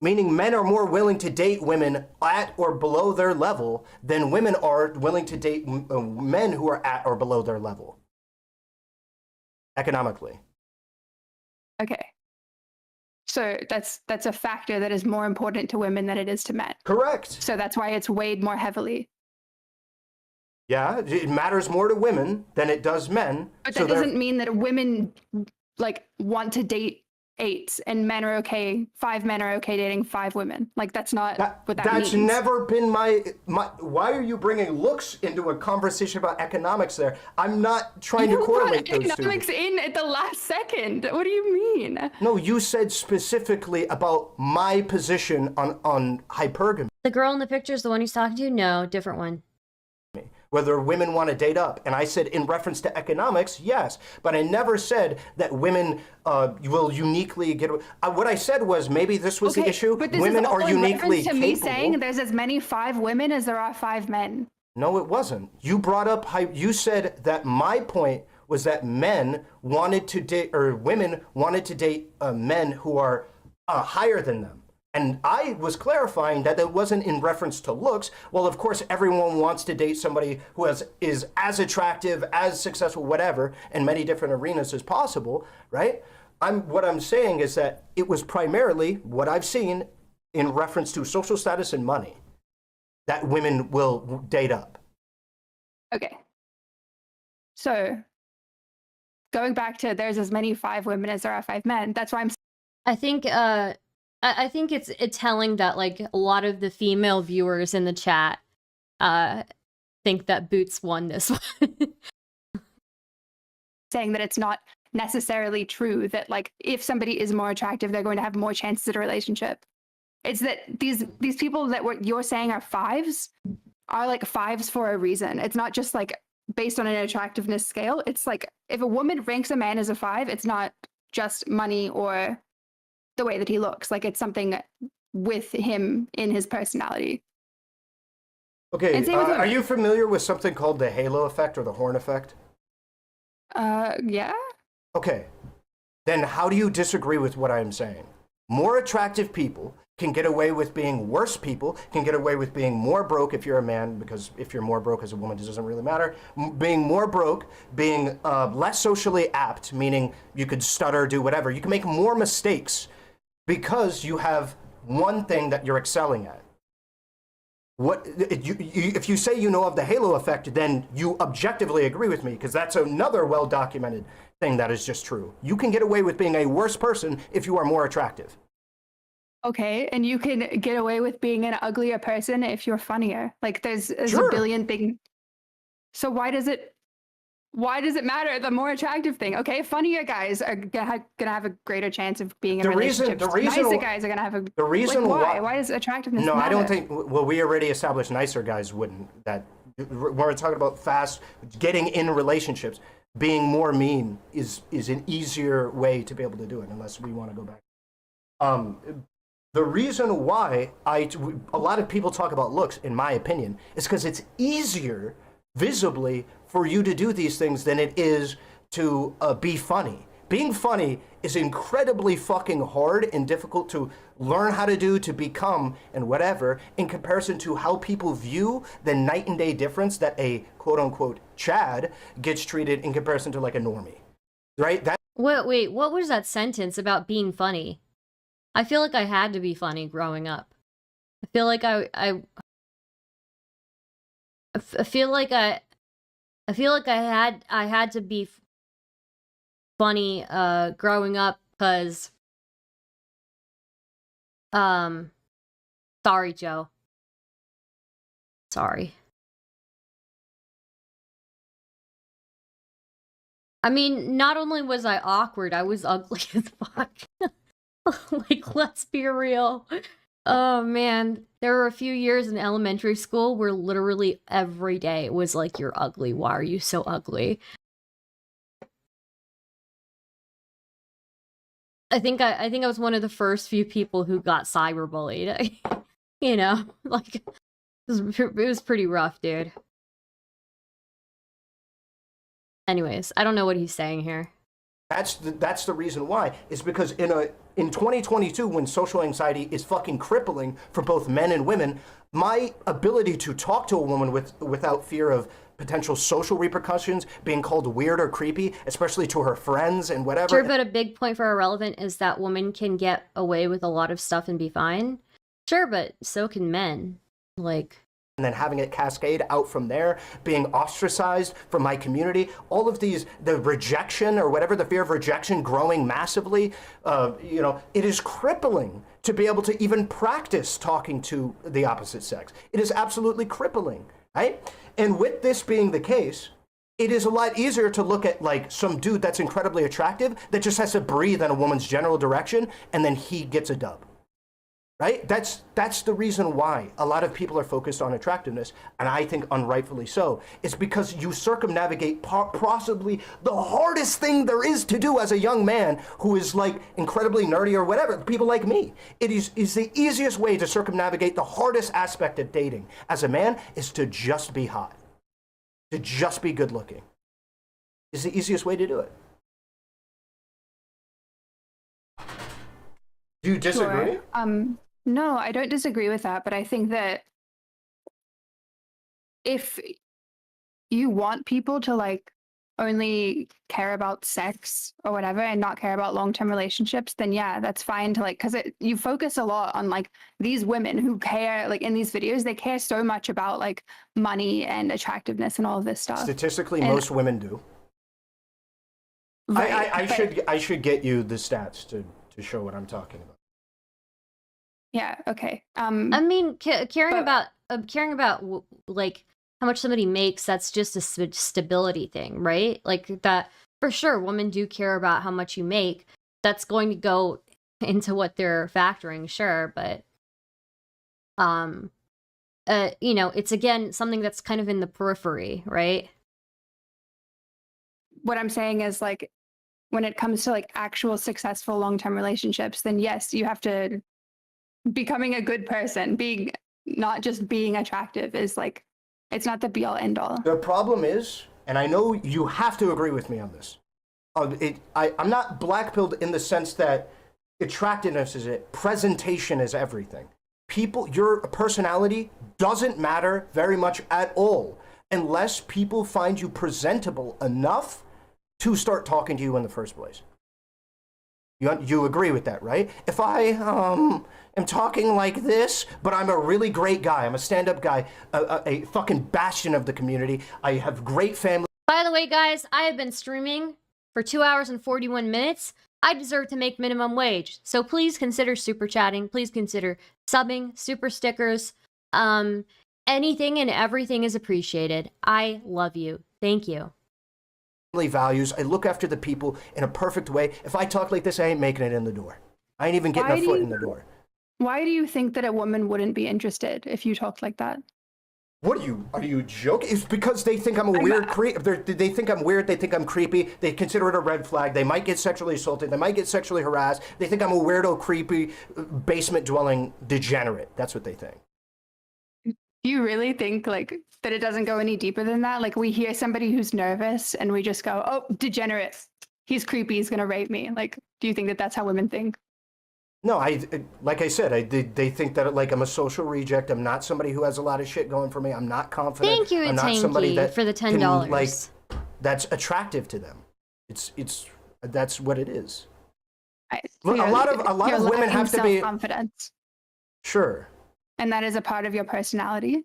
Meaning men are more willing to date women at or below their level than women are willing to date men who are at or below their level. Economically. Okay. So that's a factor that is more important to women than it is to men. Correct. So that's why it's weighed more heavily. Yeah, it matters more to women than it does men. But that doesn't mean that women like want to date 8 and men are okay, 5 men are okay dating 5 women. Like that's not what that means. That's never been my. Why are you bringing looks into a conversation about economics there? I'm not trying to correlate those two. Economics in at the last second. What do you mean? No, you said specifically about my position on hypergamy. The girl in the picture is the one he's talking to? No, different one. Whether women want to date up. And I said in reference to economics, yes. But I never said that women will uniquely get... what I said was maybe this was the issue. But this women is all are uniquely to capable. me saying there's as many 5 women as there are 5 men. No, it wasn't. You brought up... You said that my point was that men wanted to date... Or women wanted to date men who are higher than them. And I was clarifying that it wasn't in reference to looks. Well, of course, everyone wants to date somebody who is as attractive, as successful, whatever, in many different arenas as possible, right? What I'm saying is that it was primarily what I've seen in reference to social status and money that women will date up. Okay. So going back to there's as many 5 women as there are 5 men. That's why I'm. I think it's telling that like a lot of the female viewers in the chat think that Boots won this one. Saying that it's not necessarily true that like if somebody is more attractive, they're going to have more chances at a relationship. It's that these people that what you're saying are 5s are like 5s for a reason. It's not just like based on an attractiveness scale. It's like if a woman ranks a man as a 5, it's not just money or the way that he looks. Like it's something with him in his personality. Okay, are you familiar with something called the halo effect or the horn effect? Yeah. Okay, then how do you disagree with what I'm saying? More attractive people can get away with being worse people, can get away with being more broke if you're a man, because if you're more broke as a woman, it doesn't really matter. Being more broke, being less socially apt, meaning you could stutter, do whatever. You can make more mistakes because you have one thing that you're excelling at. If you say you know of the halo effect, then you objectively agree with me, because that's another well-documented thing that is just true. You can get away with being a worse person if you are more attractive. Okay, and you can get away with being an uglier person if you're funnier. Like there's Sure. a billion things. So why does it matter the more attractive thing? Okay, funnier guys are gonna have a greater chance of being in relationships. Nicer guys are gonna have the reason like, why does attractiveness matter? I don't think. Well, we already established nicer guys wouldn't. That when we're talking about fast getting in relationships, being more mean is an easier way to be able to do it, unless we want to go back. The reason why a lot of people talk about looks, in my opinion, is because it's easier visibly for you to do these things than it is to be funny. Being funny is incredibly fucking hard and difficult to learn how to do, to become, and whatever, in comparison to how people view the night and day difference that a quote-unquote Chad gets treated in comparison to like a normie, right? Wait, what was that sentence about being funny? I feel like I had to be funny growing up. I feel like I feel like I had to be funny growing up because sorry, Joe. Sorry. I mean, not only was I awkward, I was ugly as fuck. Like, let's be real. Oh man, there were a few years in elementary school where literally every day it was like, you're ugly, why are you so ugly? I think I was one of the first few people who got cyberbullied. You know, like it was pretty rough, dude. Anyways, I don't know what he's saying here. That's the reason why. It's because in 2022, when social anxiety is fucking crippling for both men and women, my ability to talk to a woman without fear of potential social repercussions, being called weird or creepy, especially to her friends and whatever. Sure, but a big point for Ahrelevant is that women can get away with a lot of stuff and be fine. Sure, but so can men. Like... And then having it cascade out from there, being ostracized from my community, all of these, the rejection or whatever, the fear of rejection growing massively, it is crippling to be able to even practice talking to the opposite sex. It is absolutely crippling, right? And with this being the case, it is a lot easier to look at like some dude that's incredibly attractive that just has to breathe in a woman's general direction and then he gets a dub. Right? That's the reason why a lot of people are focused on attractiveness, and I think unrightfully so. It's because you circumnavigate possibly the hardest thing there is to do as a young man who is like incredibly nerdy or whatever, people like me. It is the easiest way to circumnavigate the hardest aspect of dating as a man is to just be hot, to just be good looking. It's the easiest way to do it. Do you disagree? Sure. No, I don't disagree with that, but I think that if you want people to like only care about sex or whatever and not care about long-term relationships, then yeah, that's fine to like, because you focus a lot on like these women who care, like in these videos, they care so much about like money and attractiveness and all of this stuff. Statistically, most women do. Right, I should get you the stats to show what I'm talking about. Yeah. Okay. I mean, caring about like how much somebody makes, that's just a stability thing, right? Like that for sure. Women do care about how much you make. That's going to go into what they're factoring, sure, but you know, it's again something that's kind of in the periphery, right? What I'm saying is like when it comes to like actual successful long-term relationships, then yes, you have to becoming a good person, being not just being attractive is like, it's not the be all end all. The problem is, and I know you have to agree with me on this, I'm not blackpilled in the sense that attractiveness is it, presentation is everything. Your personality doesn't matter very much at all unless people find you presentable enough to start talking to you in the first place. You agree with that, right? If I am talking like this, but I'm a really great guy, I'm a stand-up guy, a fucking bastion of the community, I have great family. By the way, guys, I have been streaming for 2 hours and 41 minutes. I deserve to make minimum wage. So please consider super chatting. Please consider subbing, super stickers. Anything and everything is appreciated. I love you. Thank you. Values. I look after the people in a perfect way. If I talk like this, I ain't making it in the door. I ain't even getting a foot in the door. Why do you think that a woman wouldn't be interested if you talked like that? What are you joking? It's because they think I'm a weird creep. They think I'm weird. They think I'm creepy. They consider it a red flag. They might get sexually assaulted. They might get sexually harassed. They think I'm a weirdo, creepy, basement-dwelling degenerate. That's what they think. Do you really think like that it doesn't go any deeper than that? Like we hear somebody who's nervous and we just go, oh, degenerate. He's creepy. He's going to rape me. Like, do you think that that's how women think? No, like I said, they think that like I'm a social reject. I'm not somebody who has a lot of shit going for me. I'm not confident. Thank you, I'm not somebody that for the $10. Like, that's attractive to them. That's what it is. So a lot of women have to be confidence. Sure. And that is a part of your personality.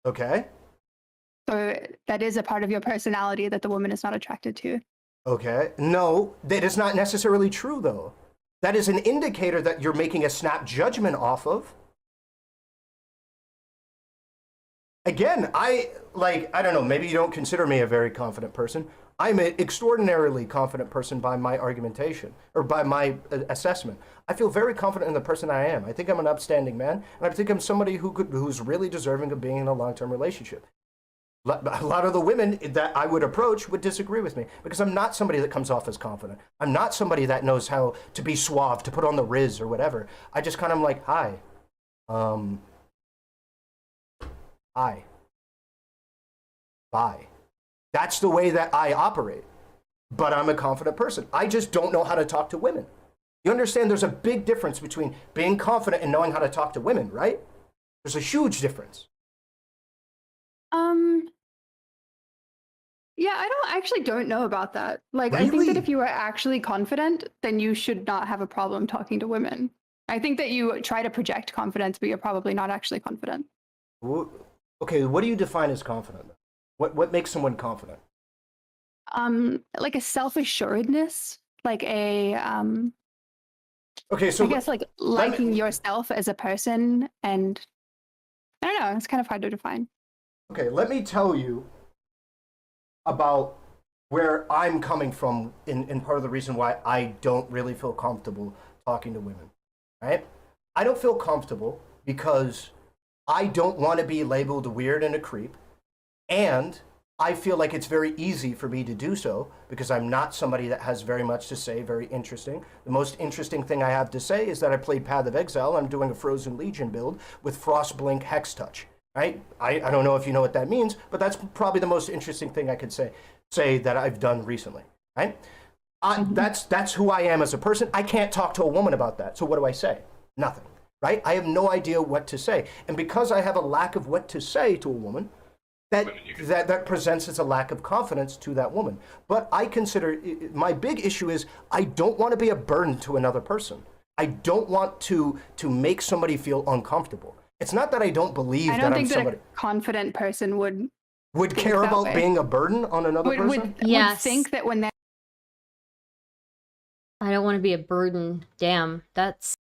Okay. So that is a part of your personality that the woman is not attracted to. Okay. No, that is not necessarily true, though. That is an indicator that you're making a snap judgment off of. Again, I don't know, maybe you don't consider me a very confident person. I'm an extraordinarily confident person by my argumentation, or by my assessment. I feel very confident in the person I am. I think I'm an upstanding man, and I think I'm somebody who's really deserving of being in a long-term relationship. A lot of the women that I would approach would disagree with me, because I'm not somebody that comes off as confident. I'm not somebody that knows how to be suave, to put on the riz or whatever. I just kind of like, hi. Hi. Bye. That's the way that I operate. But I'm a confident person. I just don't know how to talk to women. You understand there's a big difference between being confident and knowing how to talk to women, right? There's a huge difference. Yeah, I actually don't know about that. Like, really? I think that if you are actually confident, then you should not have a problem talking to women. I think that you try to project confidence, but you're probably not actually confident. Okay, what do you define as confident? What makes someone confident? Like a self-assuredness, like a okay, so I guess like liking yourself as a person, and I don't know, it's kind of hard to define. Okay, let me tell you about where I'm coming from in part of the reason why I don't really feel comfortable talking to women, right? I don't feel comfortable because I don't want to be labeled weird and a creep, and I feel like it's very easy for me to do so because I'm not somebody that has very much to say, very interesting. The most interesting thing I have to say is that I played Path of Exile. I'm doing a Frozen Legion build with Frostblink Hex Touch. Right? I don't know if you know what that means, but that's probably the most interesting thing I could say that I've done recently. Right? That's who I am as a person. I can't talk to a woman about that. So what do I say? Nothing. Right? I have no idea what to say. And because I have a lack of what to say to a woman, that presents as a lack of confidence to that woman. But I consider, my big issue is I don't want to be a burden to another person. I don't want to make somebody feel uncomfortable. It's not that I don't believe that I'm somebody. I don't think that a confident person would care about being a burden on another person. Would think that when they're... I don't want to be a burden. Damn, that's...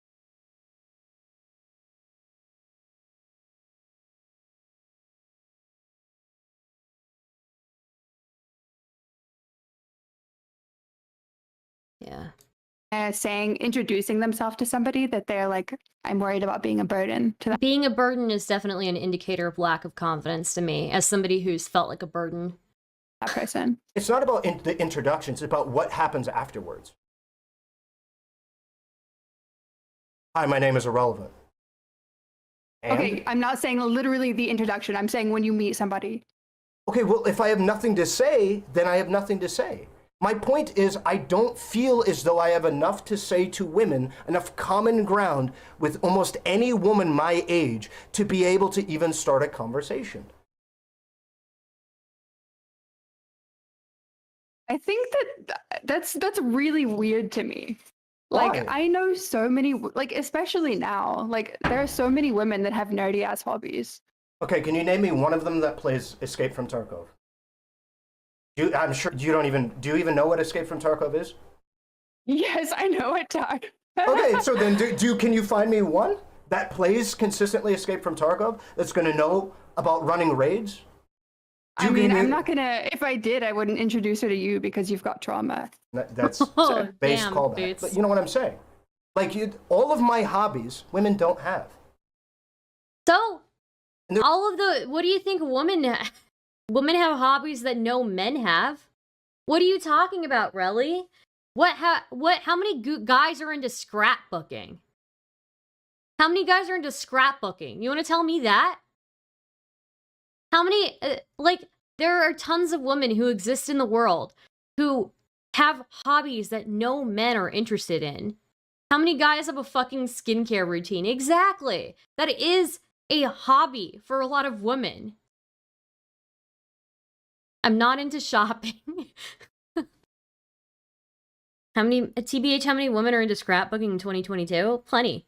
Yeah. Introducing themselves to somebody, that they're like, I'm worried about being a burden to them. Being a burden is definitely an indicator of lack of confidence to me, as somebody who's felt like a burden. That person. It's not about the introduction, it's about what happens afterwards. Hi, my name is Ahrelevant. Okay, I'm not saying literally the introduction. I'm saying when you meet somebody. Okay, well, if I have nothing to say, then I have nothing to say. My point is, I don't feel as though I have enough to say to women, enough common ground with almost any woman my age to be able to even start a conversation. I think that's really weird to me. Why? Like, I know so many, like, especially now, like, there are so many women that have nerdy ass hobbies. Okay, can you name me one of them that plays Escape from Tarkov? I'm sure you don't even, do you even know what Escape from Tarkov is? Yes, I know it, Doug. Okay, so then can you find me one that plays consistently Escape from Tarkov that's going to know about running raids? I mean, I'm not going to, if I did, I wouldn't introduce her to you because you've got trauma. That's base callback. Boots. But you know what I'm saying? Like, all of my hobbies, women don't have. So, all of the, what do you think women have hobbies that no men have? What are you talking about, Relly? How many guys are into scrapbooking? How many guys are into scrapbooking? You want to tell me that? How many, there are tons of women who exist in the world who have hobbies that no men are interested in. How many guys have a fucking skincare routine? Exactly. That is a hobby for a lot of women. I'm not into shopping. TBH, how many women are into scrapbooking in 2022? Plenty.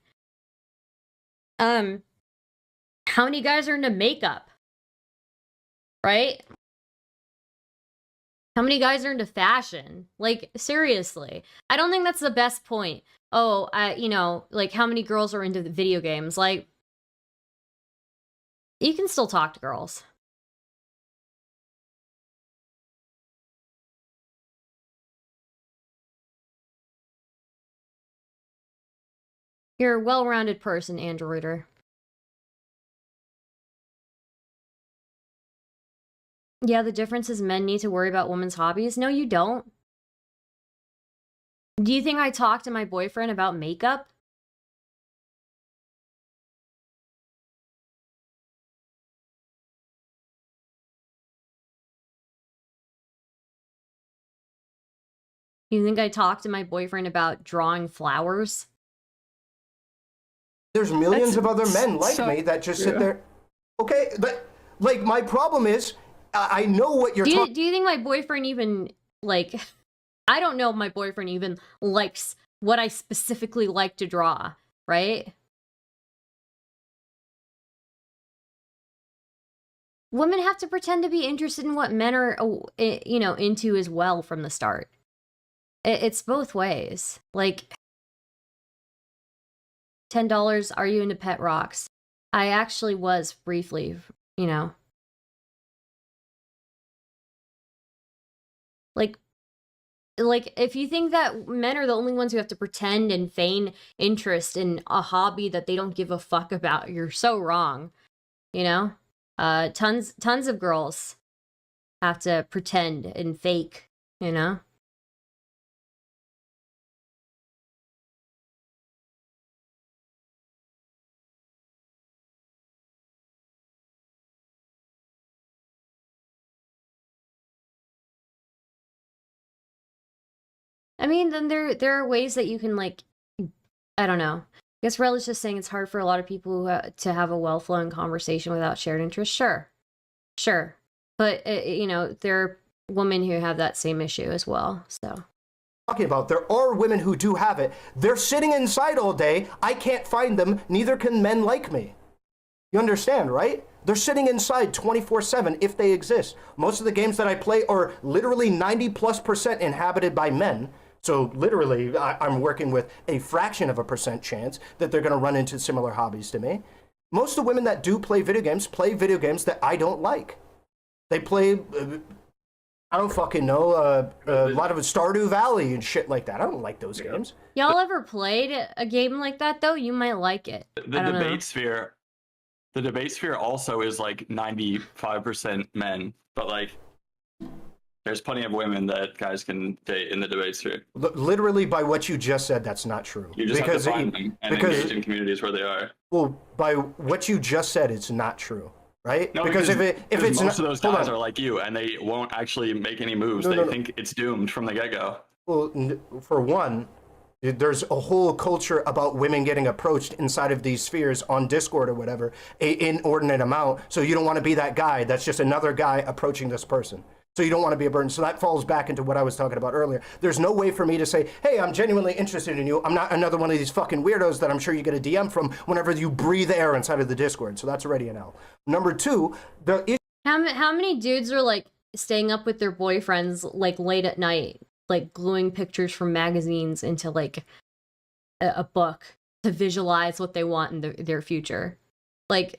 How many guys are into makeup? Right? How many guys are into fashion? Like, seriously. I don't think that's the best point. Oh, how many girls are into video games? Like, you can still talk to girls. You're a well-rounded person, Androider. Yeah, the difference is men need to worry about women's hobbies. No, you don't. Do you think I talk to my boyfriend about makeup? You think I talk to my boyfriend about drawing flowers? There's millions of other men like me that just sit there. Okay, but like my problem is, I know what you're talking. Do you think my boyfriend even I don't know if my boyfriend even likes what I specifically like to draw, right? Women have to pretend to be interested in what men are, into as well from the start. It's both ways. Like, $10, are you into pet rocks? I actually was briefly, Like, if you think that men are the only ones who have to pretend and feign interest in a hobby that they don't give a fuck about, you're so wrong. Tons of girls have to pretend and fake, I mean, then there are ways that you can, I don't know. I guess Rel is just saying it's hard for a lot of people to have a well-flowing conversation without shared interests. Sure. But, there are women who have that same issue as well, so. Talking about, there are women who do have it. They're sitting inside all day. I can't find them. Neither can men like me. You understand, right? They're sitting inside 24/7 if they exist. Most of the games that I play are literally 90+% inhabited by men. So literally, I'm working with a fraction of a percent chance that they're going to run into similar hobbies to me. Most of the women that do play video games that I don't like. They play, I don't fucking know, a lot of Stardew Valley and shit like that. I don't like those games. Y'all ever played a game like that, though? You might like it. The debate sphere also is like 95% men, but like there's plenty of women that guys can date in the debate sphere. Literally, by what you just said, that's not true. You just have to find them and engage in communities where they are. Well, by what you just said, it's not true. Right? No, because if it's most of those guys are like you, and they won't actually make any moves. They think it's doomed from the get-go. Well, for one, there's a whole culture about women getting approached inside of these spheres on Discord or whatever, an inordinate amount. So you don't want to be that guy. That's just another guy approaching this person. So you don't want to be a burden. So that falls back into what I was talking about earlier. There's no way for me to say, hey, I'm genuinely interested in you. I'm not another one of these fucking weirdos that I'm sure you get a DM from whenever you breathe air inside of the Discord. So that's already an L. Number two, the issue. How many dudes are like staying up with their boyfriends like late at night, like gluing pictures from magazines into like a book to visualize what they want in their future? Like,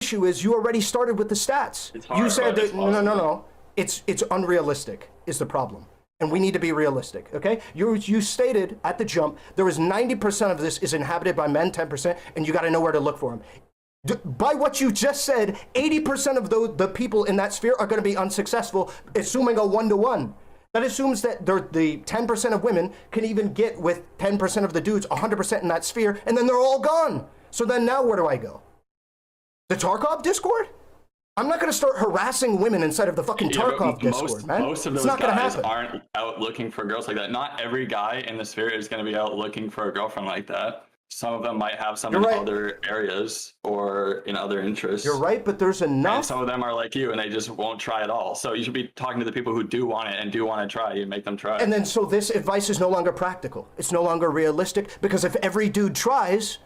issue is you already started with the stats. It's hard, you said but it's that no. It's unrealistic is the problem. And we need to be realistic, okay? You stated at the jump, there was 90% of this is inhabited by men, 10%, and you gotta know where to look for them. By what you just said, 80% of the people in that sphere are gonna be unsuccessful, assuming a 1-to-1. That assumes that the 10% of women can even get with 10% of the dudes, 100% in that sphere, and then they're all gone. So then now where do I go? The Tarkov Discord? I'm not going to start harassing women inside of the fucking Tarkov Discord, man. Most of those guys aren't out looking for girls like that. Not every guy in the sphere is going to be out looking for a girlfriend like that. Some of them might have some in other areas or in other interests. You're right, but there's enough. And some of them are like you, and they just won't try at all. So you should be talking to the people who do want it and do want to try. You make them try. And then so this advice is no longer practical. It's no longer realistic, because if every dude tries,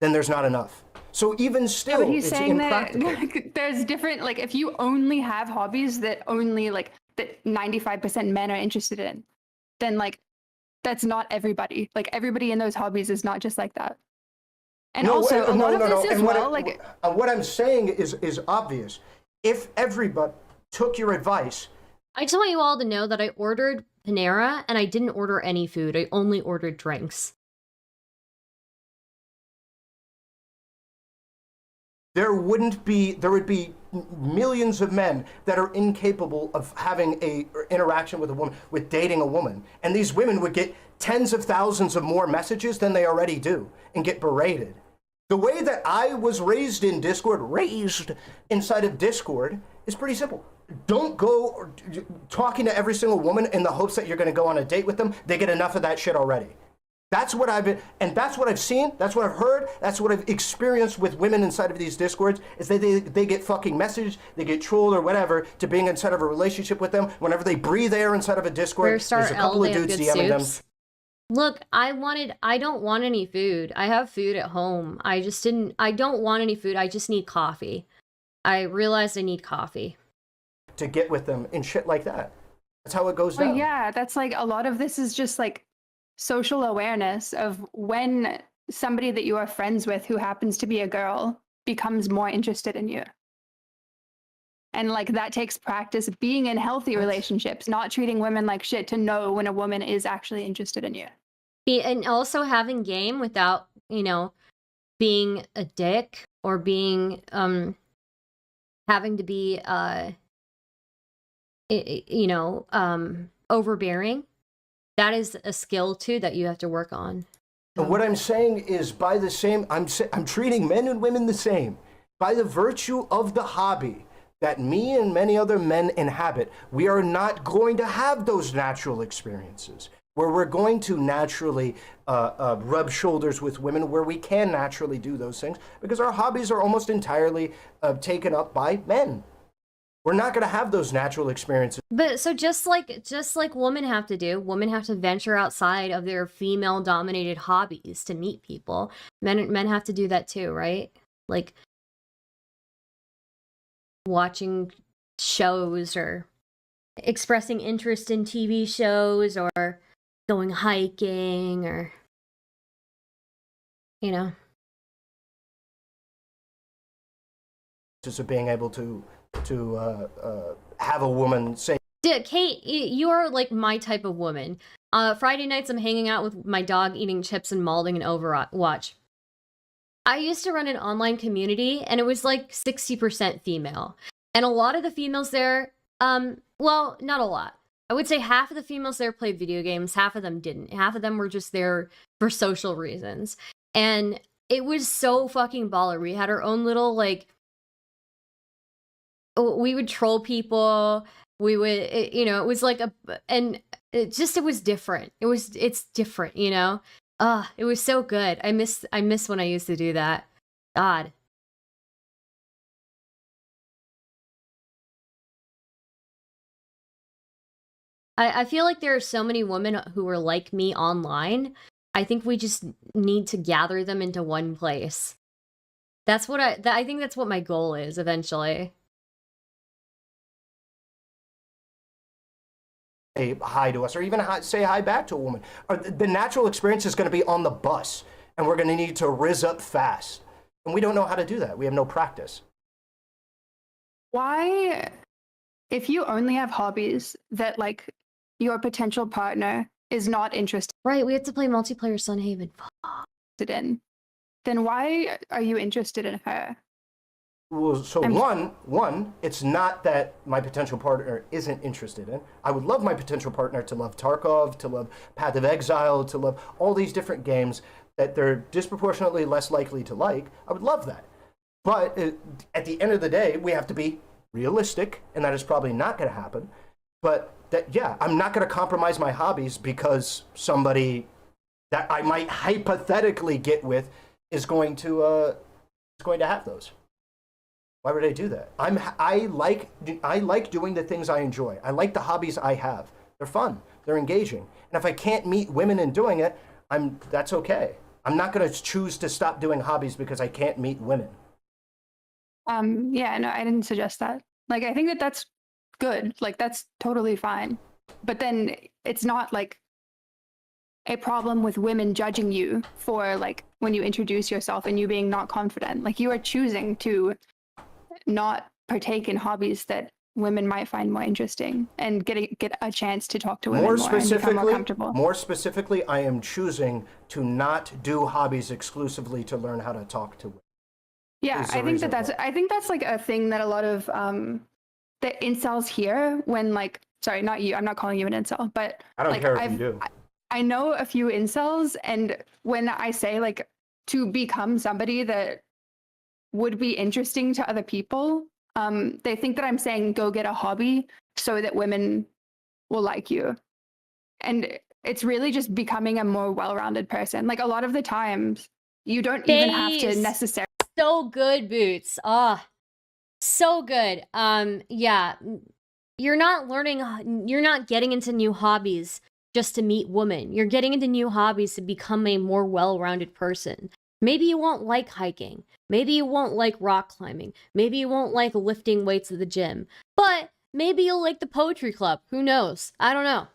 then there's not enough. So even still, but he's it's saying impractical. that there's different, like, if you only have hobbies that only, like, that 95% men are interested in, then, like, that's not everybody. Like, everybody in those hobbies is not just like that. And a lot of this as well, like... What I'm saying is obvious. If everybody took your advice... I just want you all to know that I ordered Panera, and I didn't order any food. I only ordered drinks. There would be millions of men that are incapable of having a interaction with a woman, with dating a woman. And these women would get tens of thousands of more messages than they already do and get berated. The way that I was raised in Discord, raised inside of Discord, is pretty simple. Don't go talking to every single woman in the hopes that you're going to go on a date with them. They get enough of that shit already. That's what I've been, and that's what I've seen, that's what I've heard, that's what I've experienced with women inside of these Discords, is they get fucking messaged, they get trolled or whatever to being inside of a relationship with them. Whenever they breathe air inside of a Discord, there's a couple of dudes DMing them. Look, I don't want any food. I have food at home. I don't want any food. I just need coffee. I realized I need coffee. To get with them and shit like that. That's how it goes down. Well, yeah, that's like, a lot of this is just like social awareness of when somebody that you are friends with who happens to be a girl becomes more interested in you. And like that takes practice, being in healthy relationships, not treating women like shit, to know when a woman is actually interested in you. And also having game without, being a dick or being having to be overbearing. That is a skill too that you have to work on. And what I'm saying is, by the same, I'm treating men and women the same. By the virtue of the hobby that me and many other men inhabit, we are not going to have those natural experiences where we're going to naturally rub shoulders with women, where we can naturally do those things, because our hobbies are almost entirely taken up by men. We're not going to have those natural experiences. But so just like women have to venture outside of their female dominated hobbies to meet people. Men have to do that too, right? Like watching shows or expressing interest in TV shows or going hiking or, you know. Just of being able to have a woman say, Kate, you're like my type of woman. Friday nights I'm hanging out with my dog eating chips and malding in Overwatch. I used to run an online community and it was like 60% female. And a lot of the females there, well, not a lot. I would say half of the females there played video games, half of them didn't. Half of them were just there for social reasons. And it was so fucking baller. We had our own little, like, we would troll people. We would, it was like and it was different. It's different, you know? It was so good. I miss when I used to do that. God. I feel like there are so many women who are like me online. I think we just need to gather them into one place. That's what I think that's what my goal is eventually. Say hi to us, or even say hi back to a woman. Or the natural experience is going to be on the bus, and we're going to need to rizz up fast. And we don't know how to do that. We have no practice. Why, if you only have hobbies that, like, your potential partner is not interested Right, we have to play multiplayer Sunhaven. in, then why are you interested in her? Well, so one, it's not that my potential partner isn't interested in. I would love my potential partner to love Tarkov, to love Path of Exile, to love all these different games that they're disproportionately less likely to like. I would love that. But at the end of the day, we have to be realistic, and that is probably not going to happen. But that, yeah, I'm not going to compromise my hobbies because somebody that I might hypothetically get with is going to have those. Why would I do that? I like doing the things I enjoy. I like the hobbies I have. They're fun. They're engaging. And if I can't meet women in doing it, that's okay. I'm not going to choose to stop doing hobbies because I can't meet women. Yeah, no, I didn't suggest that. Like, I think that that's good. Like, that's totally fine. But then it's not like a problem with women judging you for, like, when you introduce yourself and you being not confident. Like, you are choosing to not partake in hobbies that women might find more interesting and get a chance to talk to women more and become more comfortable. More specifically, I am choosing to not do hobbies exclusively to learn how to talk to women. Yeah, I think that's like a thing that a lot of the incels hear when, like, sorry, not you, I'm not calling you an incel, but I don't like, care if you do. I know a few incels, and when I say, like, to become somebody that would be interesting to other people, they think that I'm saying go get a hobby so that women will like you. And it's really just becoming a more well-rounded person. Like, a lot of the times you don't even have to necessarily. So good, Boots. So good. Yeah, you're not getting into new hobbies just to meet women. You're getting into new hobbies to become a more well-rounded person. Maybe you won't like hiking. Maybe you won't like rock climbing. Maybe you won't like lifting weights at the gym. But maybe you'll like the poetry club. Who knows? I don't know.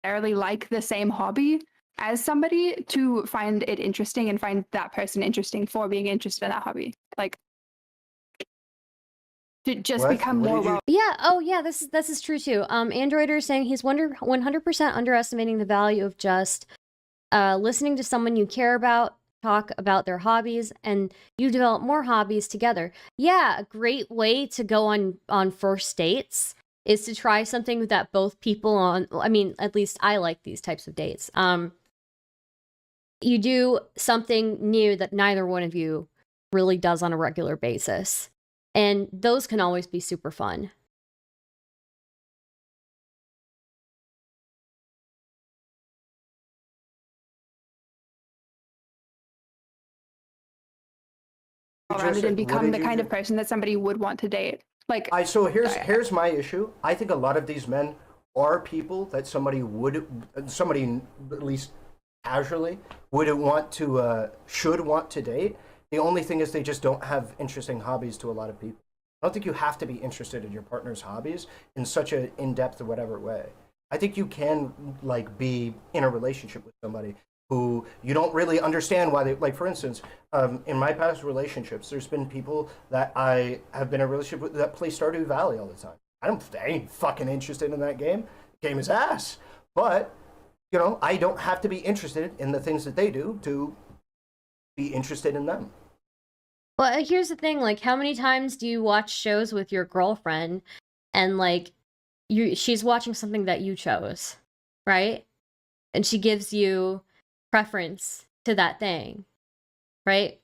Like the same hobby as somebody to find it interesting and find that person interesting for being interested in that hobby. Like, to just become more Yeah, oh yeah, this is true too. Androider is saying he's 100% underestimating the value of just listening to someone you care about talk about their hobbies, and you develop more hobbies together. Yeah, a great way to go on first dates is to try something that both people I mean, at least I like these types of dates. You do something new that neither one of you really does on a regular basis. And those can always be super fun. well-rounded and become the kind of person that somebody would want to date. Like, so here's my issue. I think a lot of these men are people that somebody at least casually would want to should want to date. The only thing is they just don't have interesting hobbies to a lot of people. I don't think you have to be interested in your partner's hobbies in such an in-depth or whatever way. I think you can like be in a relationship with somebody who you don't really understand why they, like for instance, in my past relationships, there's been people that I have been in a relationship with that play Stardew Valley all the time. I ain't fucking interested in that game. The game is ass. But, you know, I don't have to be interested in the things that they do to be interested in them. Well, here's the thing, like, how many times do you watch shows with your girlfriend and, like, she's watching something that you chose, right? And she gives you preference to that thing, right?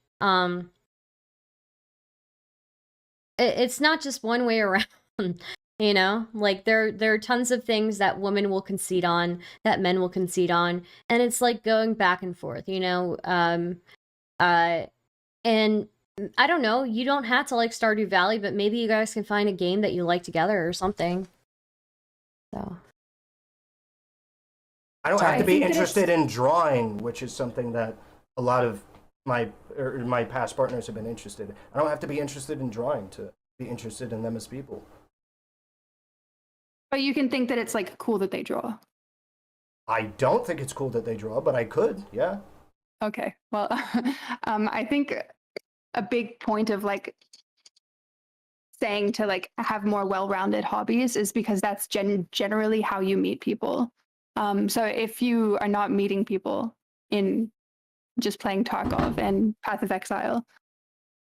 It's not just one way around, you know? Like, there are tons of things that women will concede on, that men will concede on, and it's, like, going back and forth, you know? And I don't know, you don't have to like Stardew Valley, but maybe you guys can find a game that you like together or something. So I don't have to be interested in drawing, which is something that a lot of my past partners have been interested in. I don't have to be interested in drawing to be interested in them as people. But you can think that it's like cool that they draw. I don't think it's cool that they draw, but I could, yeah. Okay, well, I think a big point of like saying to like have more well-rounded hobbies is because that's generally how you meet people. So if you are not meeting people in just playing Tarkov and Path of Exile,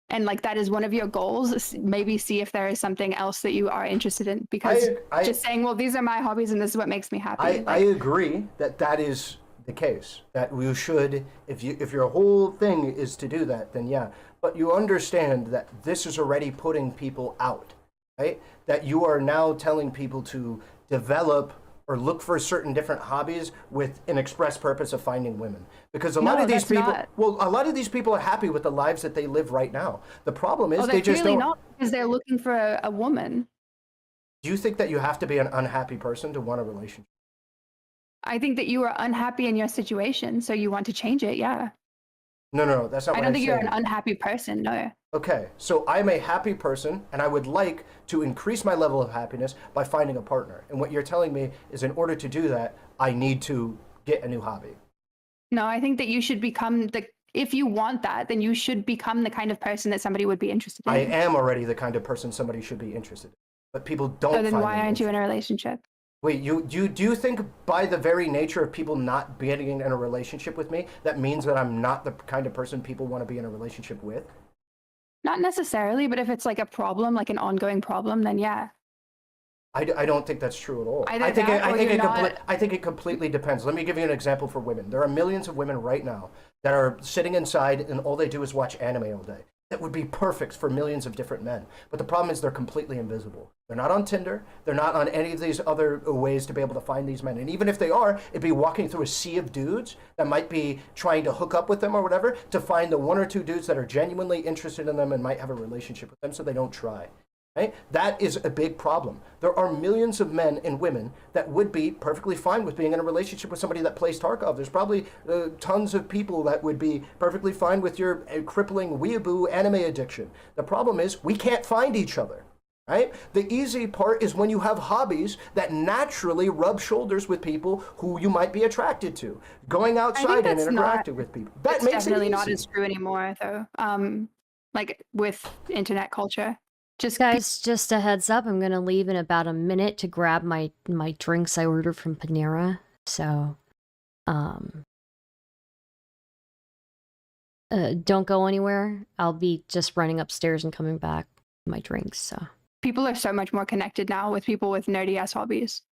and like that is one of your goals, maybe see if there is something else that you are interested in, because just saying, well, these are my hobbies and this is what makes me happy. I agree that is the case, that you should, if your whole thing is to do that, then yeah. But you understand that this is already putting people out, right? That you are now telling people to develop or look for certain different hobbies with an express purpose of finding women. Because a lot of these people, a lot of these people are happy with the lives that they live right now. The problem is they just really don't. Not, because they're looking for a woman. Do you think that you have to be an unhappy person to want a relationship? I think that you are unhappy in your situation, so you want to change it, yeah. No, that's not what I'm saying. I don't think you're an unhappy person, no. Okay, so I'm a happy person, and I would like to increase my level of happiness by finding a partner. And what you're telling me is in order to do that, I need to get a new hobby. No, I think that you should become if you want that, then you should become the kind of person that somebody would be interested in. I am already the kind of person somebody should be interested in, but people don't. So then why aren't you in a relationship? Wait, do you think by the very nature of people not being in a relationship with me, that means that I'm not the kind of person people want to be in a relationship with? Not necessarily, but if it's like a problem, like an ongoing problem, then yeah. I don't think that's true at all. I think it completely depends. Let me give you an example for women. There are millions of women right now that are sitting inside and all they do is watch anime all day. That would be perfect for millions of different men. But the problem is they're completely invisible. They're not on Tinder. They're not on any of these other ways to be able to find these men. And even if they are, it'd be walking through a sea of dudes that might be trying to hook up with them or whatever to find the one or two dudes that are genuinely interested in them and might have a relationship with them so they don't try. Right? That is a big problem. There are millions of men and women that would be perfectly fine with being in a relationship with somebody that plays Tarkov. There's probably tons of people that would be perfectly fine with your crippling weeaboo anime addiction. The problem is we can't find each other. Right? The easy part is when you have hobbies that naturally rub shoulders with people who you might be attracted to. Going outside and interacting with people. That makes it easy. Definitely not as true anymore, though. Like with internet culture. Guys, just a heads up, I'm gonna leave in about a minute to grab my drinks I ordered from Panera. So, don't go anywhere. I'll be just running upstairs and coming back with my drinks. So people are so much more connected now with people with nerdy ass hobbies.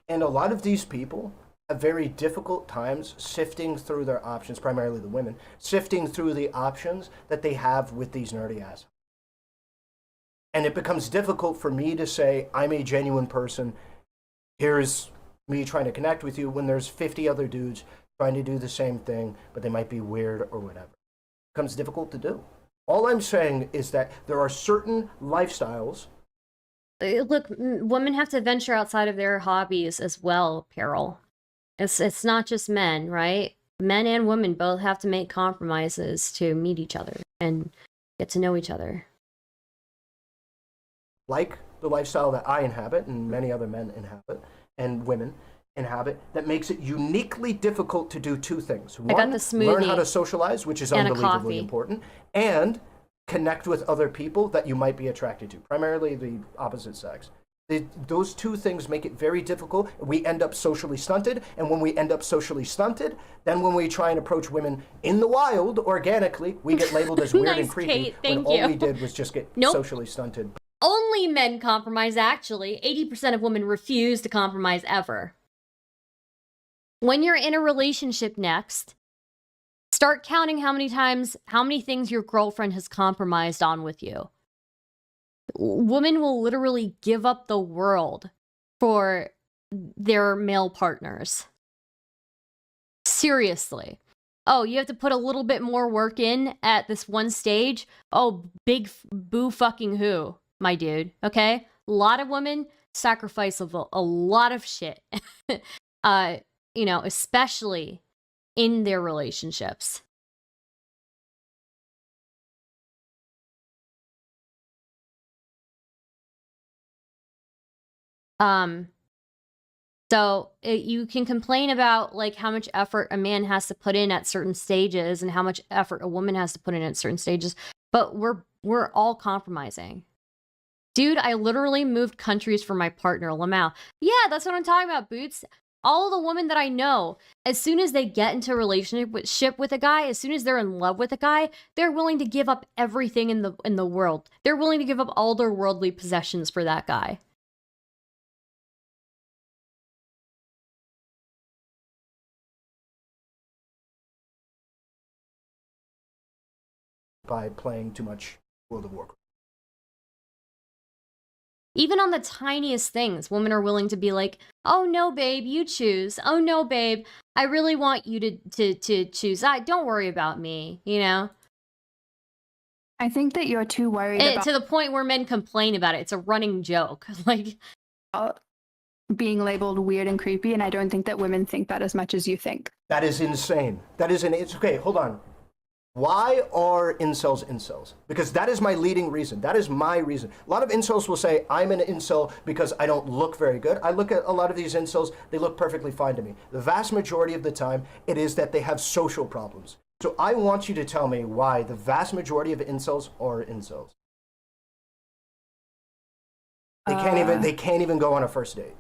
And a lot of these people have very difficult times sifting through their options, primarily the women, sifting through the options that they have with these nerdy ass. And it becomes difficult for me to say, I'm a genuine person. Here's me trying to connect with you when there's 50 other dudes trying to do the same thing, but they might be weird or whatever. becomes difficult to do. All I'm saying is that there are certain lifestyles. Look, women have to venture outside of their hobbies as well, Peril. It's not just men, right? Men and women both have to make compromises to meet each other and get to know each other. Like the lifestyle that I inhabit and many other men inhabit and women inhabit, that makes it uniquely difficult to do two things. One, I got the smoothie learn how to socialize, which is unbelievably important, and connect with other people that you might be attracted to, primarily the opposite sex. Those two things make it very difficult. We end up socially stunted, and when we end up socially stunted, then when we try and approach women in the wild, organically, we get labeled as weird and creepy, Kate, when all we did was just get socially stunted. Only men compromise, actually. 80% of women refuse to compromise ever. When you're in a relationship next, start counting how many things your girlfriend has compromised on with you. Women will literally give up the world for their male partners. Seriously. Oh, you have to put a little bit more work in at this one stage? Oh, big boo fucking who, my dude, okay? A lot of women sacrifice a lot of shit. You know, especially in their relationships. So you can complain about like how much effort a man has to put in at certain stages and how much effort a woman has to put in at certain stages, but we're all compromising. Dude, I literally moved countries for my partner, Lamau. Yeah, that's what I'm talking about, Boots. All the women that I know, as soon as they get into a relationship with a guy, as soon as they're in love with a guy, they're willing to give up everything in the world. They're willing to give up all their worldly possessions for that guy. By playing too much World of Warcraft. Even on the tiniest things, women are willing to be like, oh no, babe, you choose. Oh no, babe, I really want you to choose. Don't worry about me, you know? I think that you're too worried about... To the point where men complain about it. It's a running joke. Like, being labeled weird and creepy, and I don't think that women think that as much as you think. That is insane. It's okay, hold on. Why are incels incels? Because that is my leading reason. That is my reason. A lot of incels will say, I'm an incel because I don't look very good. I look at a lot of these incels, they look perfectly fine to me. The vast majority of the time, it is that they have social problems. So I want you to tell me why the vast majority of incels are incels. They can't even go on a first date.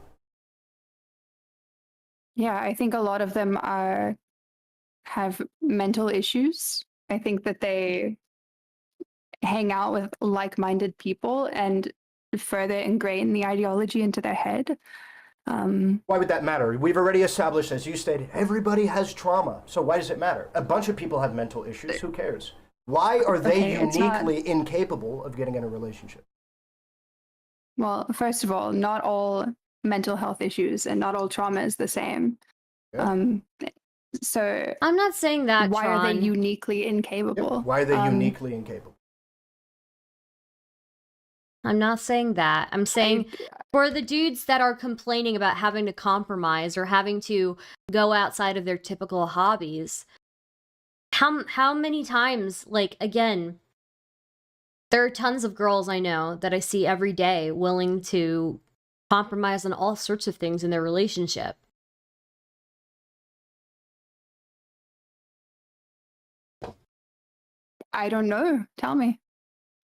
Yeah, I think a lot of them have mental issues. I think that they hang out with like-minded people and further ingrain the ideology into their head. Why would that matter? We've already established, as you stated, everybody has trauma. So why does it matter? A bunch of people have mental issues. Who cares? Why are they uniquely incapable of getting in a relationship? Well, first of all, not all mental health issues and not all trauma is the same. Yeah. So I'm not saying that. Why are they uniquely incapable? Yeah. Why are they uniquely incapable? I'm not saying that. I'm saying for the dudes that are complaining about having to compromise or having to go outside of their typical hobbies, how many times, like, again, there are tons of girls I know that I see every day willing to compromise on all sorts of things in their relationship. I don't know. Tell me.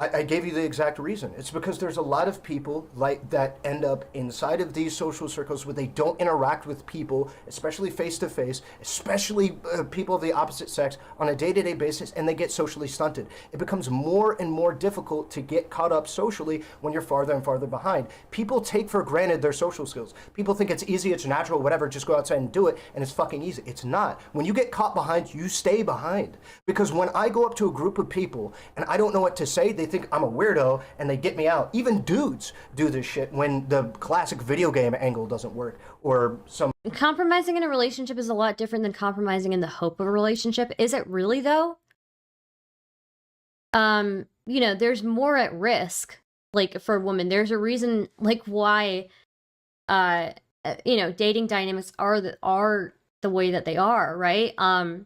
I gave you the exact reason. It's because there's a lot of people like that end up inside of these social circles where they don't interact with people, especially face-to-face, especially people of the opposite sex on a day-to-day basis, and they get socially stunted. It becomes more and more difficult to get caught up socially when you're farther and farther behind. People take for granted their social skills. People think it's easy, it's natural, whatever, just go outside and do it, and it's fucking easy. It's not. When you get caught behind, you stay behind. Because when I go up to a group of people and I don't know what to say, they think I'm a weirdo and they get me out. Even dudes do this shit when the classic video game angle doesn't work or some... Compromising in a relationship is a lot different than compromising in the hope of a relationship. Is it really, though? you know, there's more at risk, like, for women. There's a reason, like, why, you know, dating dynamics are the way that they are, right? I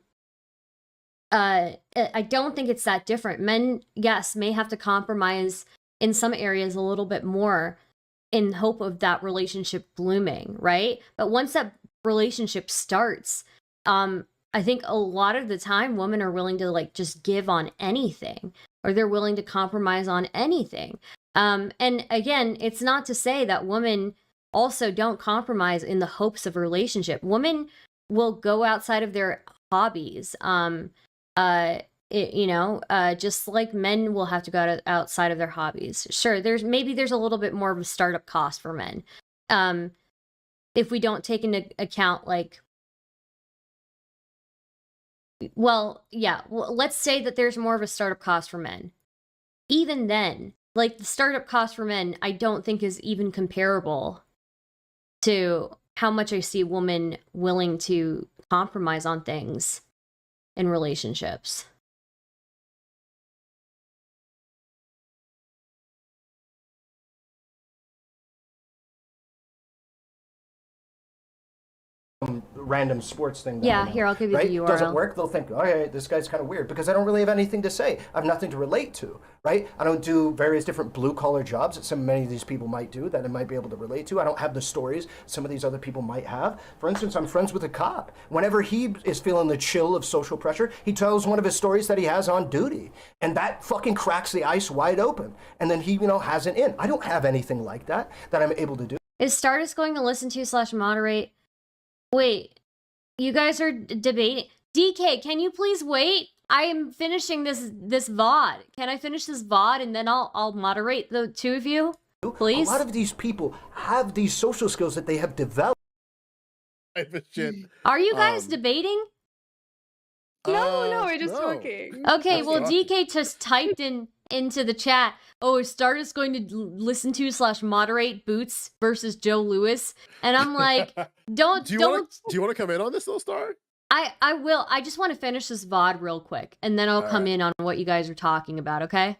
don't think it's that different. Men, yes, may have to compromise in some areas a little bit more in hope of that relationship blooming, right? But once that relationship starts, I think a lot of the time women are willing to, like, just give on anything, or they're willing to compromise on anything. And again, it's not to say that women also don't compromise in the hopes of a relationship. Women will go outside of their hobbies, you know, just like men will have to go outside of their hobbies. Sure, there's a little bit more of a startup cost for men, if we don't take into account, like, well, yeah, let's say that there's more of a startup cost for men. Even then, like, the startup cost for men, I don't think is even comparable to how much I see a woman willing to compromise on things in relationships. Random sports thing. Yeah, here, I'll give you the URL. Doesn't work, they'll think, okay, this guy's kind of weird, because I don't really have anything to say. I have nothing to relate to, right? I don't do various different blue-collar jobs that many of these people might do that I might be able to relate to. I don't have the stories some of these other people might have. For instance, I'm friends with a cop. Whenever he is feeling the chill of social pressure, he tells one of his stories that he has on duty, and that fucking cracks the ice wide open. And then he, you know, has it in. I don't have anything like that I'm able to do. Is Stardust going to listen to / moderate? Wait, you guys are debating. DK, can you please wait? I am finishing this VOD. Can I finish this VOD and then I'll moderate the two of you, please? A lot of these people have these social skills that they have developed. Are you guys debating? No, we're just talking. Okay, well, DK just typed into the chat, oh, is Stardust going to listen to / moderate Boots versus Joe Louis? And I'm like, don't. Do you want to come in on this, little Star? I will. I just want to finish this VOD real quick, and then I'll come in on what you guys are talking about, okay?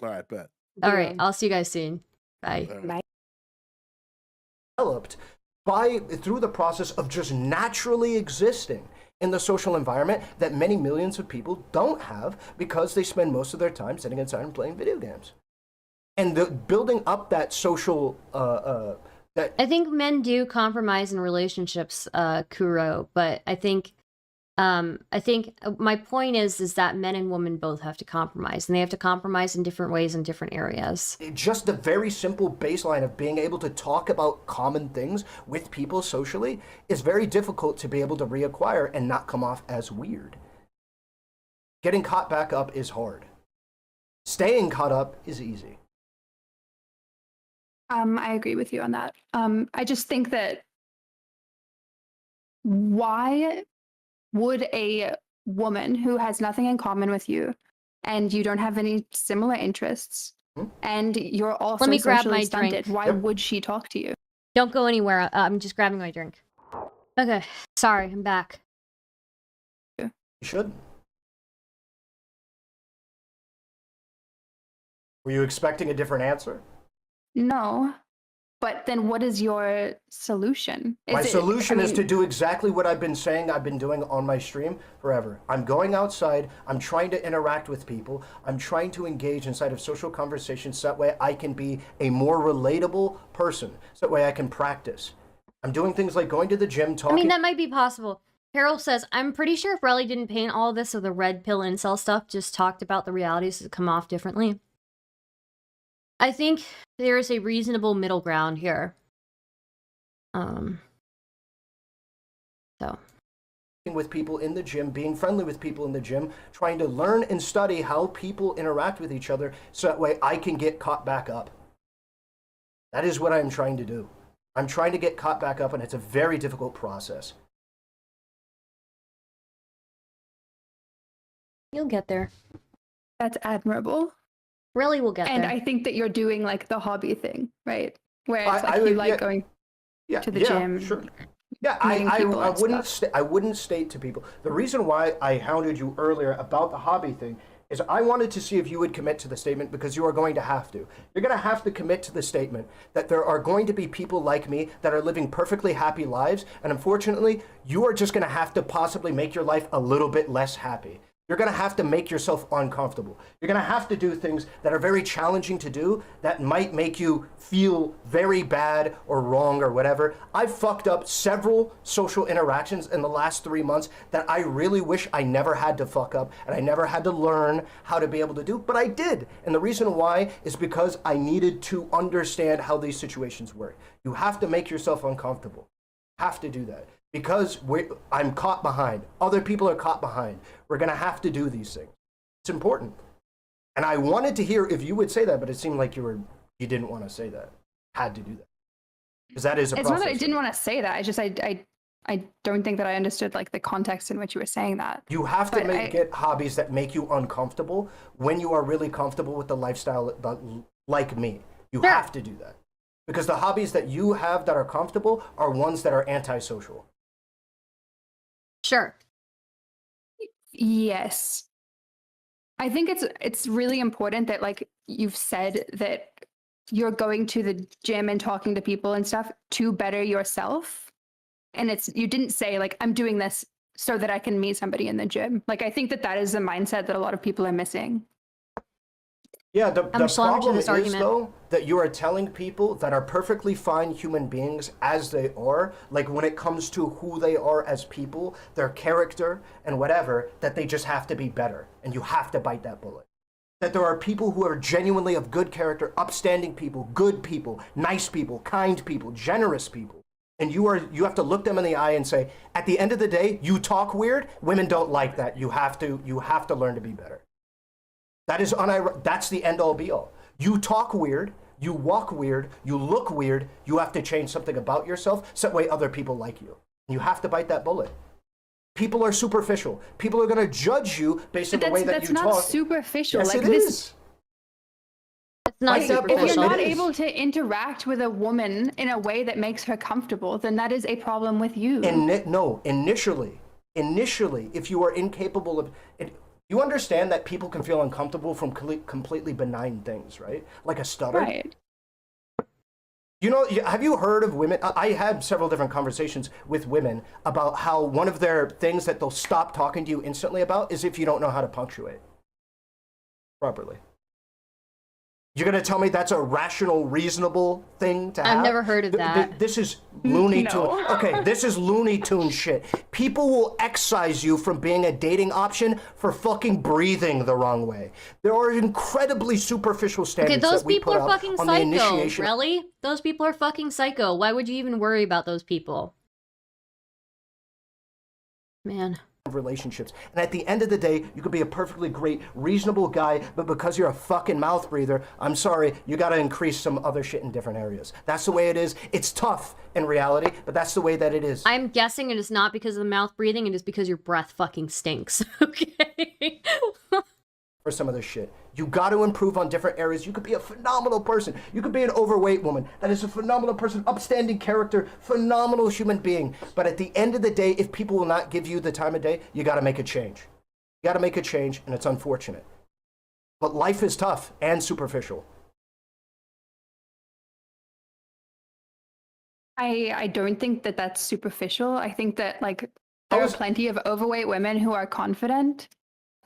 All right, bet. All right, I'll see you guys soon. Bye. Bye. Developed through the process of just naturally existing in the social environment that many millions of people don't have, because they spend most of their time sitting inside and playing video games. And building up that social I think men do compromise in relationships, Kuro, but I think my point is that men and women both have to compromise, and they have to compromise in different ways in different areas. Just the very simple baseline of being able to talk about common things with people socially is very difficult to be able to reacquire and not come off as weird. Getting caught back up is hard. Staying caught up is easy. I agree with you on that. I just think that why would a woman who has nothing in common with you and you don't have any similar interests and you're also Let me grab my stunted, drink. why would she talk to you? Don't go anywhere. I'm just grabbing my drink. Okay, sorry, I'm back. You should. Were you expecting a different answer? No, but then what is your solution? My solution is to do exactly what I've been saying I've been doing on my stream forever. I'm going outside, I'm trying to interact with people, I'm trying to engage inside of social conversations so that way I can be a more relatable person, so that way I can practice. I'm doing things like going to the gym, talking... I mean, that might be possible. Carol says, I'm pretty sure if Relly didn't paint all this with the red pill incel stuff, just talked about the realities that come off differently. I think there is a reasonable middle ground here. So. With people in the gym, being friendly with people in the gym, trying to learn and study how people interact with each other so that way I can get caught back up. That is what I'm trying to do. I'm trying to get caught back up, and it's a very difficult process. You'll get there. That's admirable. Really will get and there. I think that you're doing like the hobby thing, right? Where it's like you like going to the gym. Sure. Yeah, I wouldn't state to people. The reason why I hounded you earlier about the hobby thing is I wanted to see if you would commit to the statement, because you are going to have to. You're going to have to commit to the statement that there are going to be people like me that are living perfectly happy lives, and unfortunately, you are just going to have to possibly make your life a little bit less happy. You're going to have to make yourself uncomfortable. You're going to have to do things that are very challenging to do that might make you feel very bad or wrong or whatever. I've fucked up several social interactions in the last 3 months that I really wish I never had to fuck up and I never had to learn how to be able to do, but I did. And the reason why is because I needed to understand how these situations work. You have to make yourself uncomfortable. Have to do that. Because I'm caught behind. Other people are caught behind. We're going to have to do these things. It's important. And I wanted to hear if you would say that, but it seemed like you didn't want to say that. Had to do that. Because that is a process. It's not that I didn't want to say that. I just, I don't think that I understood like the context in which you were saying that. You have to get hobbies that make you uncomfortable when you are really comfortable with the lifestyle like me. You have to do that. Because the hobbies that you have that are comfortable are ones that are antisocial. Sure. Yes. I think it's really important that like you've said that you're going to the gym and talking to people and stuff to better yourself. And you didn't say like, I'm doing this so that I can meet somebody in the gym. Like, I think that is the mindset that a lot of people are missing. Yeah, the problem is, though, that you are telling people that are perfectly fine human beings as they are, like when it comes to who they are as people, their character and whatever, that they just have to be better. And you have to bite that bullet. That there are people who are genuinely of good character, upstanding people, good people, nice people, kind people, generous people. And you have to look them in the eye and say, at the end of the day, you talk weird, women don't like that. You have to learn to be better. That's the end all be all. You talk weird, you walk weird, you look weird, you have to change something about yourself so that way other people like you. You have to bite that bullet. People are superficial. People are going to judge you based on the way that you talk. That's not superficial. Yes, like it is. It's not superficial. If you're not able to interact with a woman in a way that makes her comfortable, then that is a problem with you. No, initially, if you are incapable of... You understand that people can feel uncomfortable from completely benign things, right? Like a stutter. Right. You know, have you heard of women? I had several different conversations with women about how one of their things that they'll stop talking to you instantly about is if you don't know how to punctuate properly. You're going to tell me that's a rational, reasonable thing to have? I've never heard of that. This is Looney Tunes. Okay, this is Looney Tunes shit. People will excise you from being a dating option for fucking breathing the wrong way. There are incredibly superficial standards those that we people put are up fucking on the psycho. initiation. Really? Those people are fucking psycho. Why would you even worry about those people? Man. Relationships. And at the end of the day, you could be a perfectly great, reasonable guy, but because you're a fucking mouth breather, I'm sorry, you gotta increase some other shit in different areas. That's the way it is. It's tough in reality, but that's the way that it is. I'm guessing it is not because of the mouth breathing, it is because your breath fucking stinks. Okay? For some of this shit. You got to improve on different areas. You could be a phenomenal person. You could be an overweight woman. That is a phenomenal person, upstanding character, phenomenal human being. But at the end of the day, if people will not give you the time of day, you got to make a change. You got to make a change, and it's unfortunate. But life is tough and superficial. I don't think that that's superficial. I think that like there are plenty of overweight women who are confident,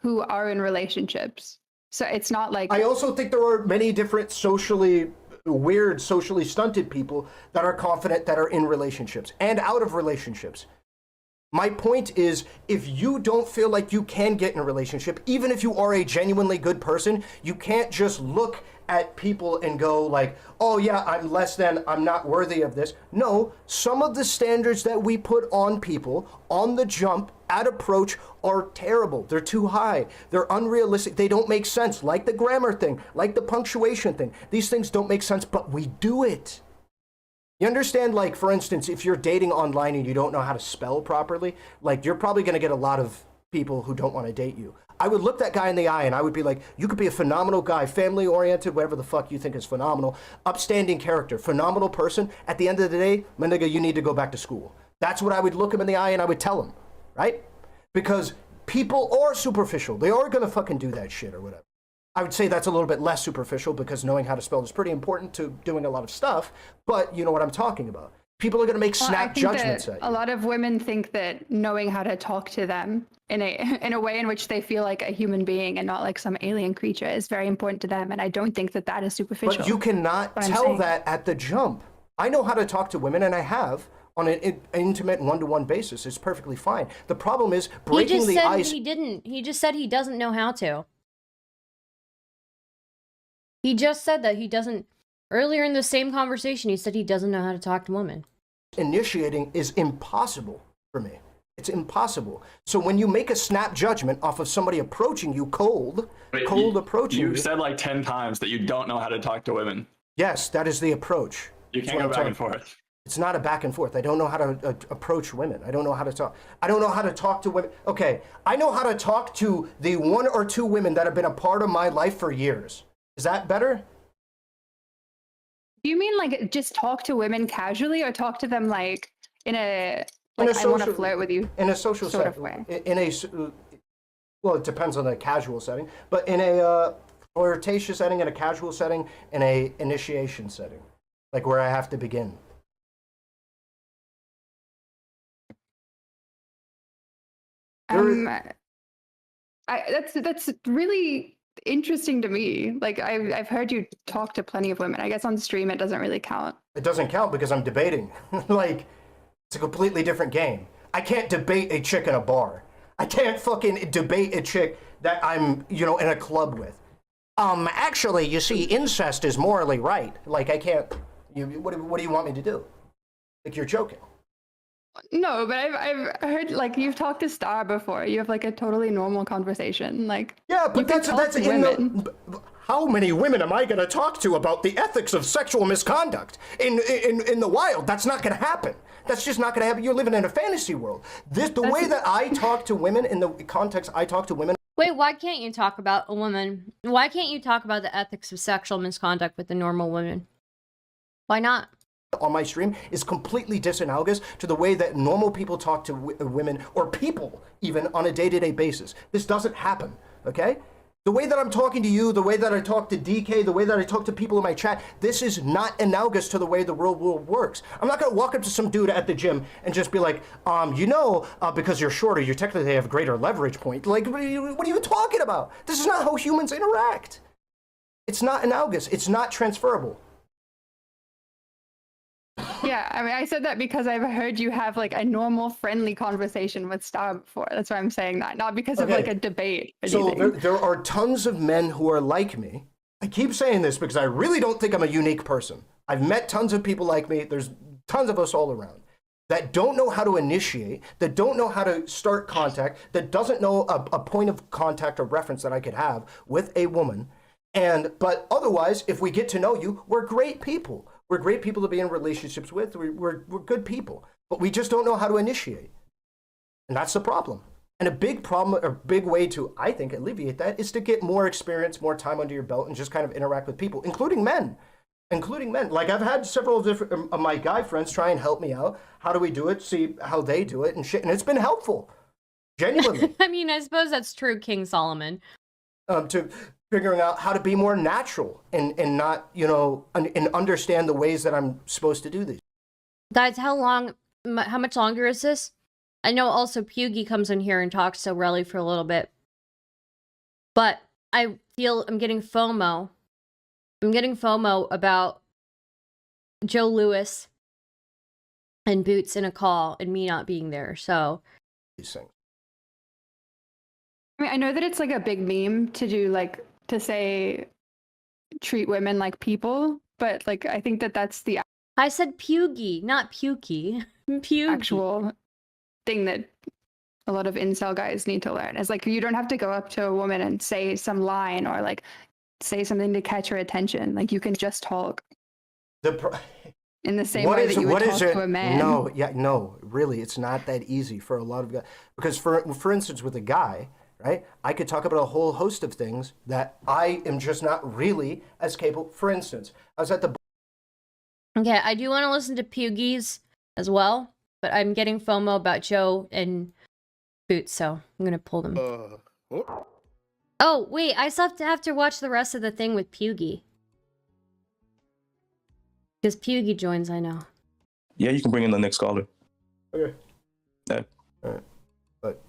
who are in relationships. So it's not like... I also think there are many different socially stunted people that are confident, that are in relationships and out of relationships. My point is, if you don't feel like you can get in a relationship, even if you are a genuinely good person, you can't just look at people and go like, oh yeah, I'm less than, I'm not worthy of this. No, some of the standards that we put on people on the jump at approach are terrible. They're too high. They're unrealistic. They don't make sense. Like the grammar thing, like the punctuation thing. These things don't make sense, but we do it. You understand, like, for instance, if you're dating online and you don't know how to spell properly, like, you're probably going to get a lot of people who don't want to date you. I would look that guy in the eye and I would be like, you could be a phenomenal guy, family-oriented, whatever the fuck you think is phenomenal, upstanding character, phenomenal person. At the end of the day, my nigga, you need to go back to school. That's what I would look him in the eye and I would tell him, right? Because people are superficial. They are gonna fucking do that shit or whatever. I would say that's a little bit less superficial because knowing how to spell is pretty important to doing a lot of stuff, but you know what I'm talking about. People are gonna make snap judgments at you. A lot of women think that knowing how to talk to them in a way in which they feel like a human being and not like some alien creature is very important to them, and I don't think that is superficial. But you cannot tell that at the jump. I know how to talk to women, and I have on an intimate one-to-one basis. It's perfectly fine. The problem is breaking the ice. He didn't. He just said he doesn't know how to. He just said that he doesn't. Earlier in the same conversation, he said he doesn't know how to talk to women. Initiating is impossible for me. It's impossible. So when you make a snap judgment off of somebody approaching you approaching you. You've said like 10 times that you don't know how to talk to women. Yes, that is the approach. You can't go back and forth. It's not a back and forth. I don't know how to approach women. I don't know how to talk. I don't know how to talk to women. Okay, I know how to talk to the 1 or 2 women that have been a part of my life for years. Is that better? Do you mean like just talk to women casually, or talk to them like in a like I want to flirt with you in a social sort setting? Of way? Well, it depends on the casual setting, but in a flirtatious setting, in a casual setting, in a initiation setting, like where I have to begin. That's really interesting to me. Like I've heard you talk to plenty of women. I guess on stream it doesn't really count. It doesn't count because I'm debating. Like it's a completely different game. I can't debate a chick in a bar. I can't fucking debate a chick that I'm, in a club with. Actually, you see, incest is morally right. Like I can't. What do you want me to do? Like you're joking. No, but I've heard like you've talked to Star before. You have like a totally normal conversation. Like yeah, but that's in the. How many women am I going to talk to about the ethics of sexual misconduct in the wild? That's not going to happen. That's just not going to happen. You're living in a fantasy world. The way that I talk to women in the context I talk to women. Wait, why can't you talk about a woman? Why can't you talk about the ethics of sexual misconduct with the normal women? Why not? On my stream is completely disanalogous to the way that normal people talk to women or people even on a day-to-day basis. This doesn't happen, okay? The way that I'm talking to you, the way that I talk to DK, the way that I talk to people in my chat, this is not analogous to the way the real world works. I'm not gonna walk up to some dude at the gym and just be like, because you're shorter, you technically have a greater leverage point. Like, what are you talking about? This is not how humans interact. It's not analogous, it's not transferable. Yeah, I mean, I said that because I've heard you have like a normal, friendly conversation with Star before. That's why I'm saying that, not because of like a debate. So there are tons of men who are like me. I keep saying this because I really don't think I'm a unique person. I've met tons of people like me. There's tons of us all around that don't know how to initiate, that don't know how to start contact, that doesn't know a point of contact or reference that I could have with a woman. But otherwise, if we get to know you, we're great people. We're great people to be in relationships with. We're good people, but we just don't know how to initiate. And that's the problem. And a big problem, or big way to, I think, alleviate that is to get more experience, more time under your belt, and just kind of interact with people, including men. Like I've had several different of my guy friends try and help me out. How do we do it? See how they do it and shit. And it's been helpful. Genuinely. I mean, I suppose that's true, King Solomon. To figuring out how to be more natural and not, and understand the ways that I'm supposed to do these. Guys, how much longer is this? I know also Pughy comes in here and talks to Relly for a little bit. But I feel I'm getting FOMO. I'm getting FOMO about Joe Lewis and Boots in a call and me not being there, so. These things. I mean, I know that it's like a big meme to do to say treat women like people, but like I think that's the I said Pughy, not Pukey. Pughy. Actual thing that a lot of incel guys need to learn is like you don't have to go up to a woman and say some line or like say something to catch her attention. Like you can just talk. In the same way that you would talk to a man. No, really, it's not that easy for a lot of guys. Because for instance, with a guy, right? I could talk about a whole host of things that I am just not really as capable. For instance, I was at the. Okay, I do want to listen to Pughy's as well, but I'm getting FOMO about Joe and Boots, so I'm gonna pull them. Oh. Oh, wait, I still have to watch the rest of the thing with Pughy. Because Pughy joins, I know. Yeah, you can bring in the next caller. Okay. Yeah. All right. But.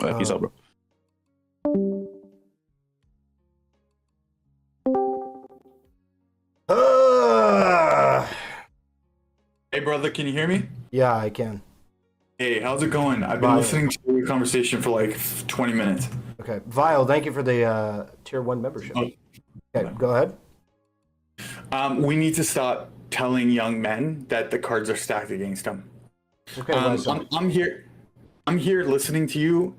All right, peace out, bro. Hey, brother, can you hear me? Yeah, I can. Hey, how's it going? I've been listening to your conversation for like 20 minutes. Okay. Vile, thank you for the tier 1 membership. Oh. Okay, go ahead. We need to stop telling young men that the cards are stacked against them. Okay, I'm here listening to you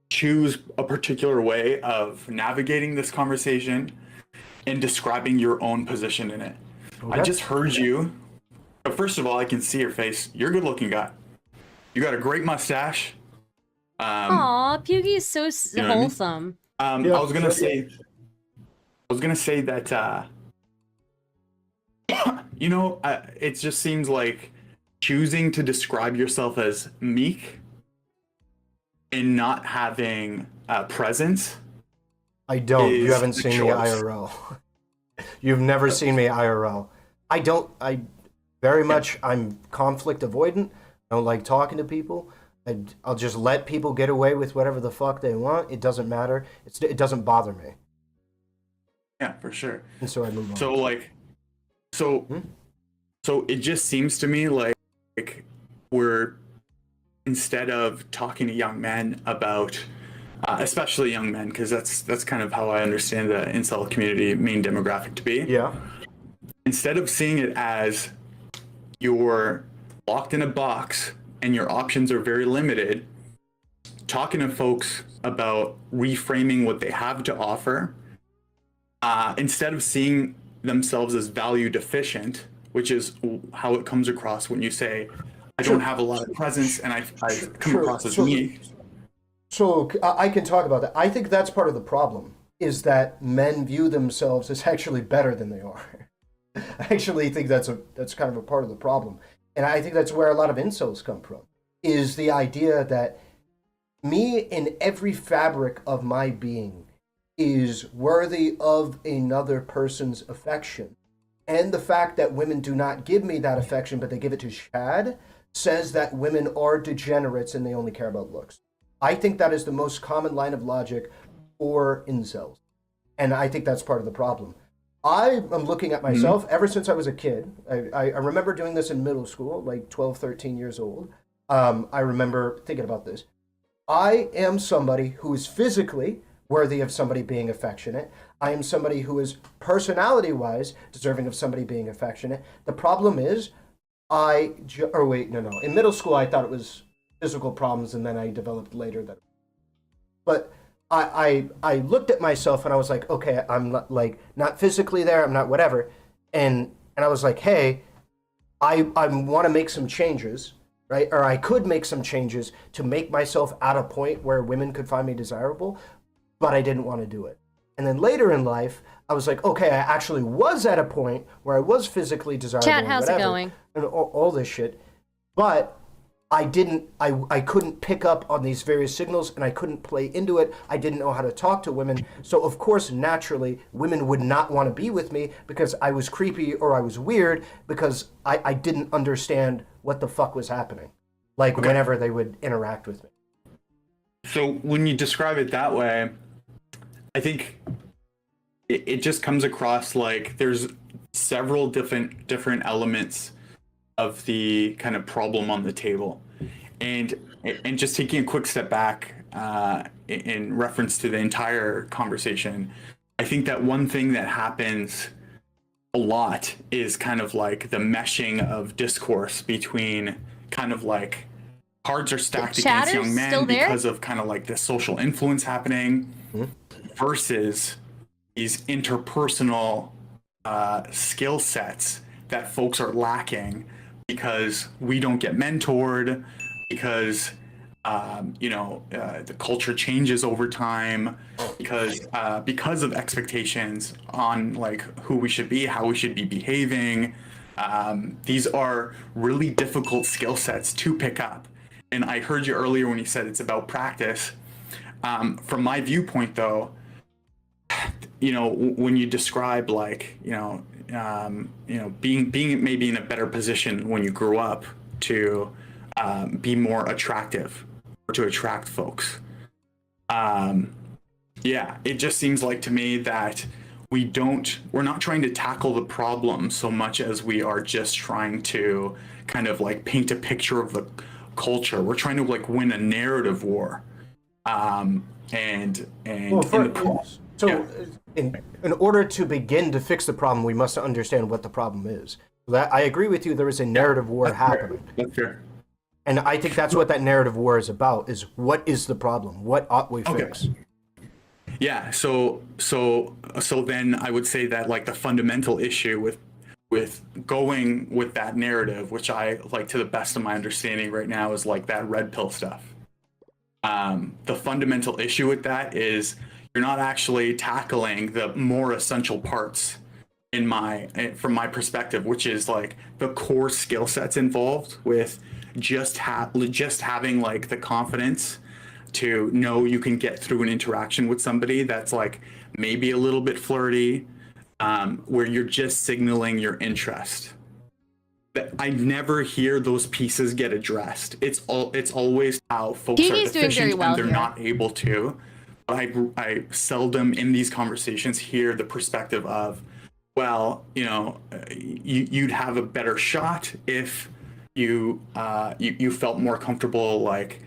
choose a particular way of navigating this conversation and describing your own position in it. Okay. I just heard you. But first of all, I can see your face. You're a good looking guy. You got a great mustache. Aw, Pughy is so wholesome. I was gonna say that it just seems like choosing to describe yourself as meek and not having presence. I don't. You haven't seen me IRL. You've never seen me IRL. I'm conflict avoidant. I don't like talking to people. I'll just let people get away with whatever the fuck they want. It doesn't matter. It doesn't bother me. Yeah, for sure. And so I move on. So it just seems to me like we're, instead of talking to young men about, especially young men, because that's kind of how I understand the incel community main demographic to be. Yeah. Instead of seeing it as you're locked in a box and your options are very limited, talking to folks about reframing what they have to offer, instead of seeing themselves as value deficient, which is how it comes across when you say, I don't have a lot of presence and I come across as me. So I can talk about that. I think that's part of the problem, is that men view themselves as actually better than they are. I actually think that's kind of a part of the problem. And I think that's where a lot of incels come from, is the idea that me in every fabric of my being is worthy of another person's affection. And the fact that women do not give me that affection, but they give it to Chad, says that women are degenerates and they only care about looks. I think that is the most common line of logic for incels. And I think that's part of the problem. I am looking at myself ever since I was a kid. I remember doing this in middle school, like 12, 13 years old. I remember thinking about this. I am somebody who is physically worthy of somebody being affectionate. I am somebody who is personality-wise deserving of somebody being affectionate. The problem is, in middle school I thought it was physical problems, and then I developed later that. But I looked at myself and I was like, okay, I'm not physically there, I'm not whatever, and I was like, hey, I want to make some changes, right? Or I could make some changes to make myself at a point where women could find me desirable, but I didn't want to do it. And then later in life, I was like, okay, I actually was at a point where I was physically desirable. Chat, how's it going? And all this shit, but I couldn't pick up on these various signals and I couldn't play into it. I didn't know how to talk to women. So of course, naturally, women would not want to be with me because I was creepy or I was weird, because I didn't understand what the fuck was happening. Whenever they would interact with me. So when you describe it that way, I think it just comes across like there's several different elements of the kind of problem on the table, and just taking a quick step back in reference to the entire conversation, I think that one thing that happens a lot is kind of like the meshing of discourse between kind of like cards are stacked against young men because of kind of like this social influence happening versus these interpersonal skill sets that folks are lacking because we don't get mentored, because the culture changes over time, because of expectations on like who we should be, how we should be behaving. These are really difficult skill sets to pick up. and I heard you earlier when you said it's about practice. From my viewpoint, though, when you describe like, being maybe in a better position when you grew up to be more attractive or to attract folks. It just seems like to me that we're not trying to tackle the problem so much as we are just trying to kind of like paint a picture of the culture. We're trying to like win a narrative war. In order to begin to fix the problem, we must understand what the problem is. I agree with you. There is a narrative war happening. That's fair. And I think that's what that narrative war is about, is what is the problem? What ought we fix? Yeah, so then I would say that like the fundamental issue with going with that narrative, which I like to the best of my understanding right now, is like that red pill stuff. The fundamental issue with that is you're not actually tackling the more essential parts from my perspective, which is like the core skill sets involved with just having like the confidence to know you can get through an interaction with somebody that's like maybe a little bit flirty, where you're just signaling your interest. I never hear those pieces get addressed. It's always how folks are deficient and they're not able to. I seldom in these conversations hear the perspective of, well, you'd have a better shot if you felt more comfortable, like,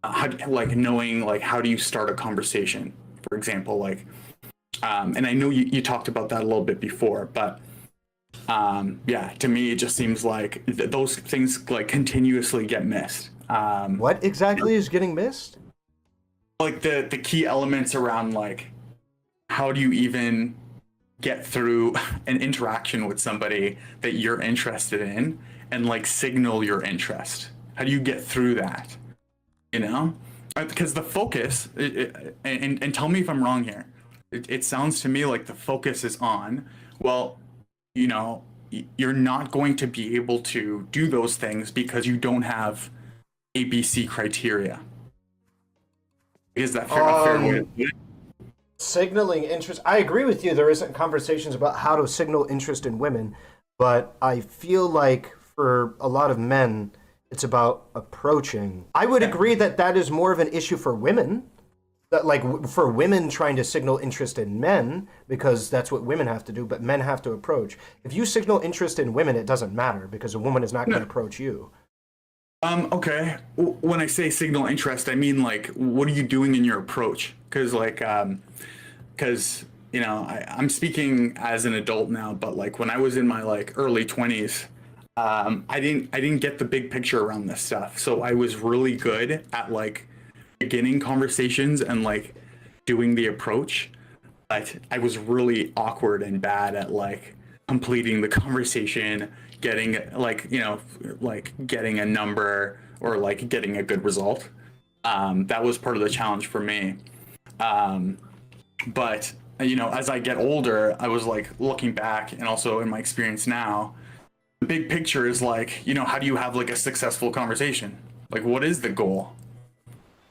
knowing like how do you start a conversation, for example, like, and I know you talked about that a little bit before, but to me it just seems like those things like continuously get missed. What exactly is getting missed? Like the key elements around like how do you even get through an interaction with somebody that you're interested in and like signal your interest. How do you get through that? Because the focus, and tell me if I'm wrong here, it sounds to me like the focus is on, well, you're not going to be able to do those things because you don't have ABC criteria. Is that fair way to do it? Signaling interest. I agree with you. There isn't conversations about how to signal interest in women, but I feel like for a lot of men, it's about approaching. I would agree that is more of an issue for women. That like for women trying to signal interest in men, because that's what women have to do, but men have to approach. If you signal interest in women, it doesn't matter because a woman is not going to approach you. Okay. When I say signal interest, I mean like, what are you doing in your approach? Because like, I'm speaking as an adult now, but like when I was in my like early 20s, I didn't get the big picture around this stuff. So I was really good at like beginning conversations and like doing the approach, but I was really awkward and bad at like completing the conversation, getting like, getting a number or like getting a good result. That was part of the challenge for me. But as I get older, I was like looking back and also in my experience now, the big picture is like, how do you have like a successful conversation? Like, what is the goal?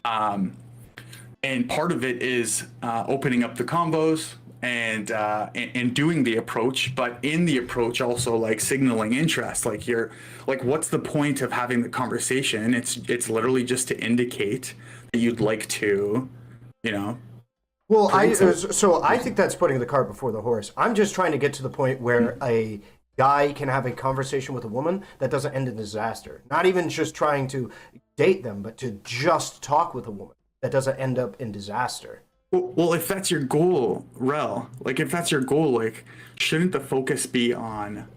And part of it is opening up the combos and doing the approach, but in the approach also like signaling interest. Like you're like, what's the point of having the conversation? It's literally just to indicate that you'd like to, Well, I think that's putting the cart before the horse. I'm just trying to get to the point where a guy can have a conversation with a woman that doesn't end in disaster. Not even just trying to date them, but to just talk with a woman that doesn't end up in disaster. Well, if that's your goal, Rel, like if that's your goal, like shouldn't the focus be on,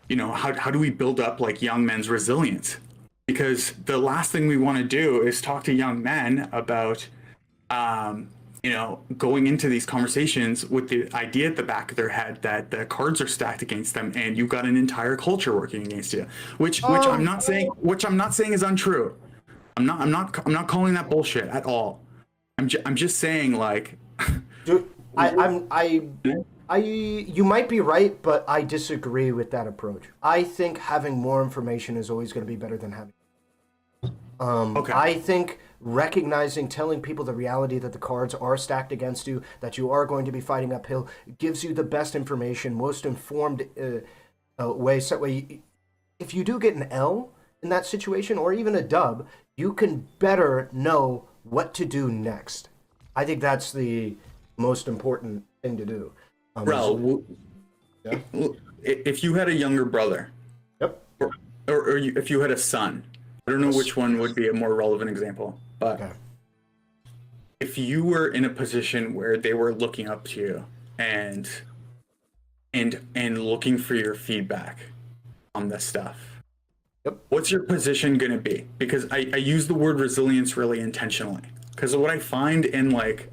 how do we build up like young men's resilience? Because the last thing we want to do is talk to young men about, going into these conversations with the idea at the back of their head that the cards are stacked against them and you've got an entire culture working against you, which I'm not saying is untrue. I'm not calling that bullshit at all. I'm just saying like, Dude, you might be right, but I disagree with that approach. I think having more information is always going to be better than having. Okay. I think recognizing, telling people the reality that the cards are stacked against you, that you are going to be fighting uphill, gives you the best information, most informed way. So if you do get an L in that situation, or even a dub, you can better know what to do next. I think that's the most important thing to do. Yeah? If you had a younger brother, yep, or if you had a son, I don't know which one would be a more relevant example, but okay. If you were in a position where they were looking up to you and looking for your feedback on this stuff, yep, what's your position going to be? Because I use the word resilience really intentionally, because what I find in like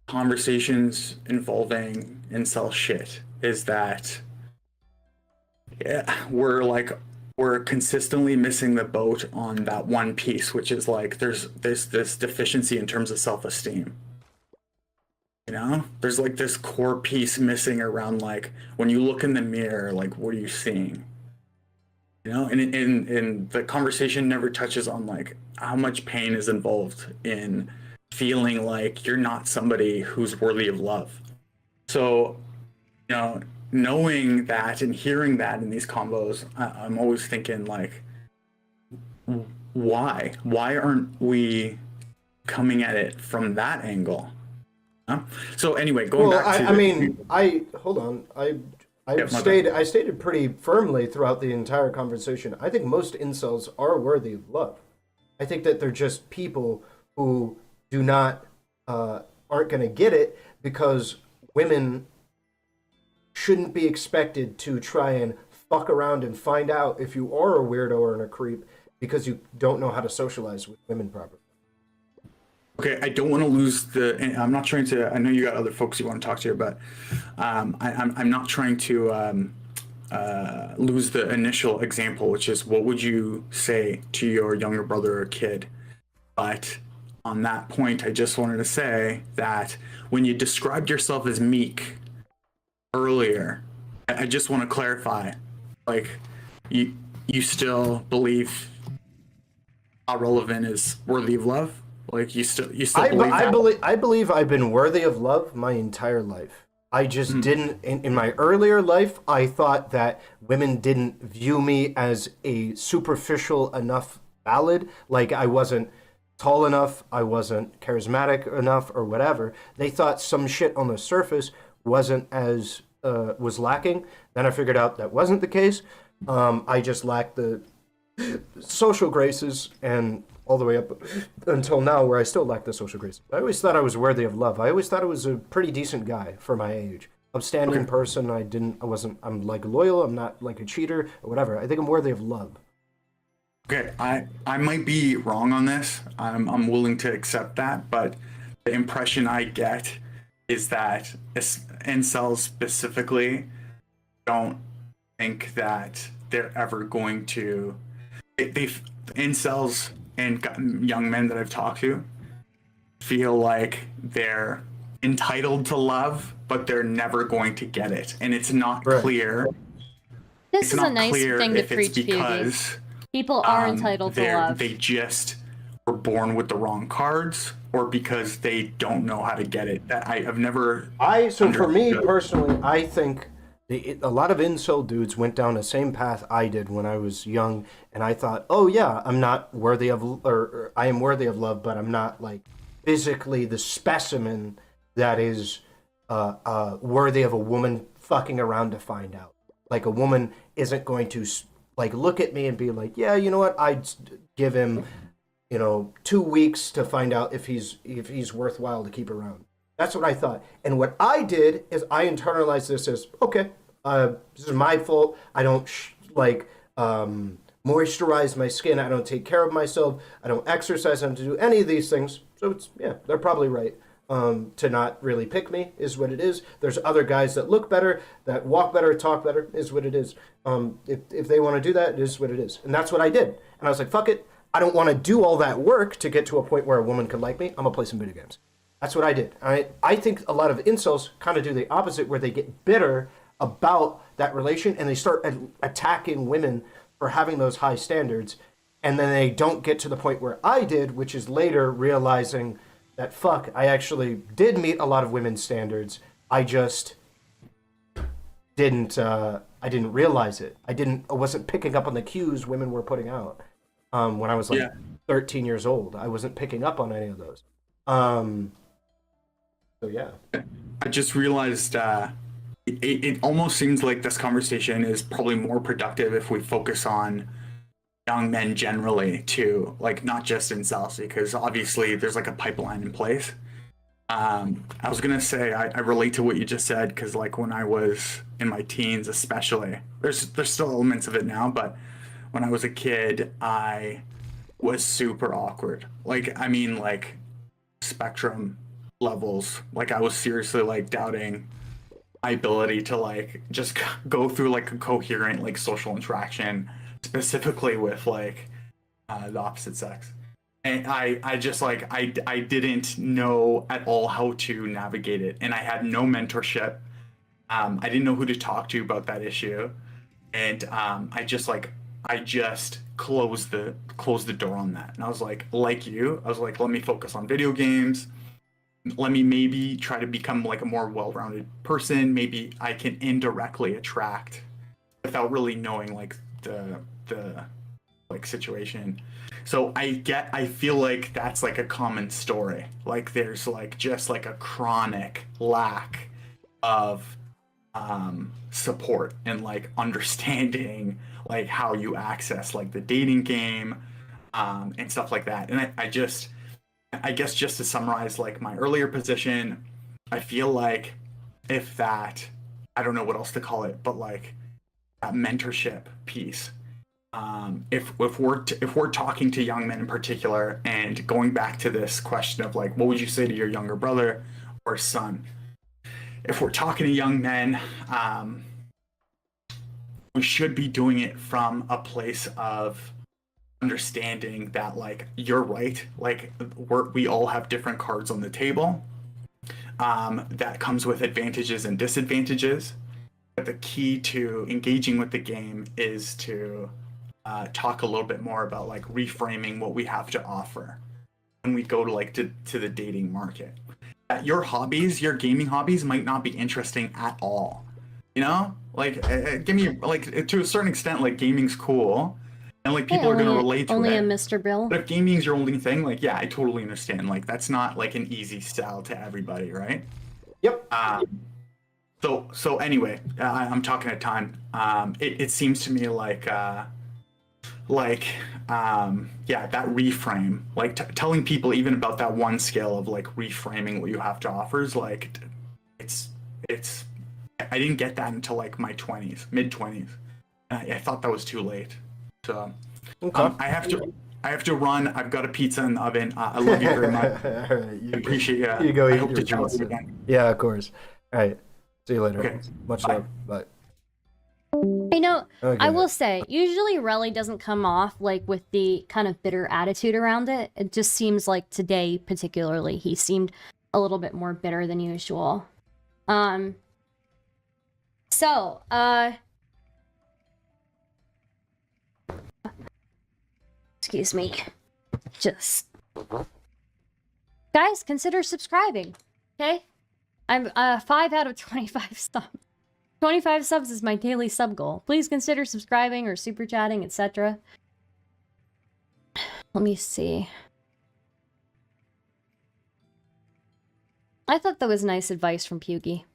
conversations involving incel shit is that we're consistently missing the boat on that one piece, which is like there's this deficiency in terms of self-esteem. You know, there's like this core piece missing around like when you look in the mirror, like what are you seeing? You know, and the conversation never touches on like how much pain is involved in feeling like you're not somebody who's worthy of love. So, you know, knowing that and hearing that in these combos, I'm always thinking like, why aren't we coming at it from that angle? Huh? So anyway, going back to hold on. I stated pretty firmly throughout the entire conversation. I think most incels are worthy of love. I think that they're just people who do not aren't going to get it because women shouldn't be expected to try and fuck around and find out if you are a weirdo or a creep because you don't know how to socialize with women properly. Okay, I don't want to lose I'm not trying to. I know you got other folks you want to talk to here, but I'm not trying to lose the initial example, which is what would you say to your younger brother or kid? But on that point, I just wanted to say that when you described yourself as meek earlier, I just want to clarify, like you still believe Ahrelevant is worthy of love? Like you still believe that? I believe I've been worthy of love my entire life. I just didn't in my earlier life. I thought that women didn't view me as a superficial enough valid. Like I wasn't tall enough, I wasn't charismatic enough, or whatever. They thought some shit on the surface wasn't as was lacking. Then I figured out that wasn't the case. I just lacked the social graces, and all the way up until now where I still lack the social graces. I always thought I was worthy of love. I always thought I was a pretty decent guy for my age. Upstanding person. I'm like loyal. I'm not like a cheater or whatever. I think I'm worthy of love. Okay, I might be wrong on this. I'm willing to accept that, but the impression I get is that incels specifically don't think that they're ever going to. Incels and young men that I've talked to feel like they're entitled to love, but they're never going to get it, and it's not clear. This is a nice thing to preach, because people are entitled to love. They just were born with the wrong cards, or because they don't know how to get it. I've never. For me personally, I think a lot of incel dudes went down the same path I did when I was young, and I thought, oh yeah, I'm not worthy of, or I am worthy of love, but I'm not like physically the specimen that is worthy of a woman fucking around to find out. Like a woman isn't going to like look at me and be like, yeah, you know what, I'd give him 2 weeks to find out if he's worthwhile to keep around. That's what I thought. And what I did is I internalized this as, okay, this is my fault. I don't moisturize my skin. I don't take care of myself. I don't exercise. I don't do any of these things. So they're probably right. To not really pick me is what it is. There's other guys that look better, that walk better, talk better, is what it is. If they want to do that, it is what it is. And that's what I did. And I was like, fuck it. I don't want to do all that work to get to a point where a woman could like me. I'm going to play some video games. That's what I did. I think a lot of incels kind of do the opposite, where they get bitter about that relation and they start attacking women for having those high standards. and then they don't get to the point where I did, which is later realizing that, fuck, I actually did meet a lot of women's standards. I just didn't realize it. I wasn't picking up on the cues women were putting out when I was like 13 years old. I wasn't picking up on any of those. So yeah. I just realized it almost seems like this conversation is probably more productive if we focus on young men generally too, like not just incels, because obviously there's like a pipeline in place. I was gonna say I relate to what you just said, because like when I was in my teens especially, there's still elements of it now, but when I was a kid I was super awkward. Like, I mean, like spectrum levels. Like I was seriously like doubting my ability to like just go through like a coherent like social interaction, specifically with like the opposite sex. And I just like I didn't know at all how to navigate it, and I had no mentorship. I didn't know who to talk to about that issue, and I just closed the door on that. And I was like you, I was like, let me focus on video games. Let me maybe try to become like a more well-rounded person. Maybe I can indirectly attract without really knowing like the like situation. So I feel like that's like a common story. Like there's like just like a chronic lack of support and like understanding like how you access like the dating game and stuff like that. And I guess just to summarize like my earlier position, I feel like if that, I don't know what else to call it, but like that mentorship piece, if we're talking to young men in particular, and going back to this question of like, what would you say to your younger brother or son? If we're talking to young men, we should be doing it from a place of understanding that like you're right, like we all have different cards on the table. That comes with advantages and disadvantages. But the key to engaging with the game is to talk a little bit more about like reframing what we have to offer when we go to like to the dating market. Your hobbies, your gaming hobbies, might not be interesting at all. You know, like give me like to a certain extent, like gaming's cool. And like people are gonna relate to it. Only a Mr. Bill. But if gaming's your only thing, like yeah, I totally understand. Like that's not like an easy sell to everybody, right? Yep. So anyway, I'm talking a ton. It seems to me like that reframe, like telling people even about that one skill of like reframing what you have to offer is like it's. I didn't get that until like my mid 20s. I thought that was too late. So okay. I have to run. I've got a pizza in the oven. I love you very much. All right, Appreciate you. You go eat I hope your to chat with pizza. you again. Yeah, of course. All right. See you later. Okay. Much Bye. love. Bye. You know, Okay. I will say, usually Relly doesn't come off like with the kind of bitter attitude around it. It just seems like today, particularly, he seemed a little bit more bitter than usual. So, excuse me. Just guys, consider subscribing. Okay? I'm 5 out of 25 subs. 25 subs is my daily sub goal. Please consider subscribing or super chatting, etc. Let me see. I thought that was nice advice from Pughy.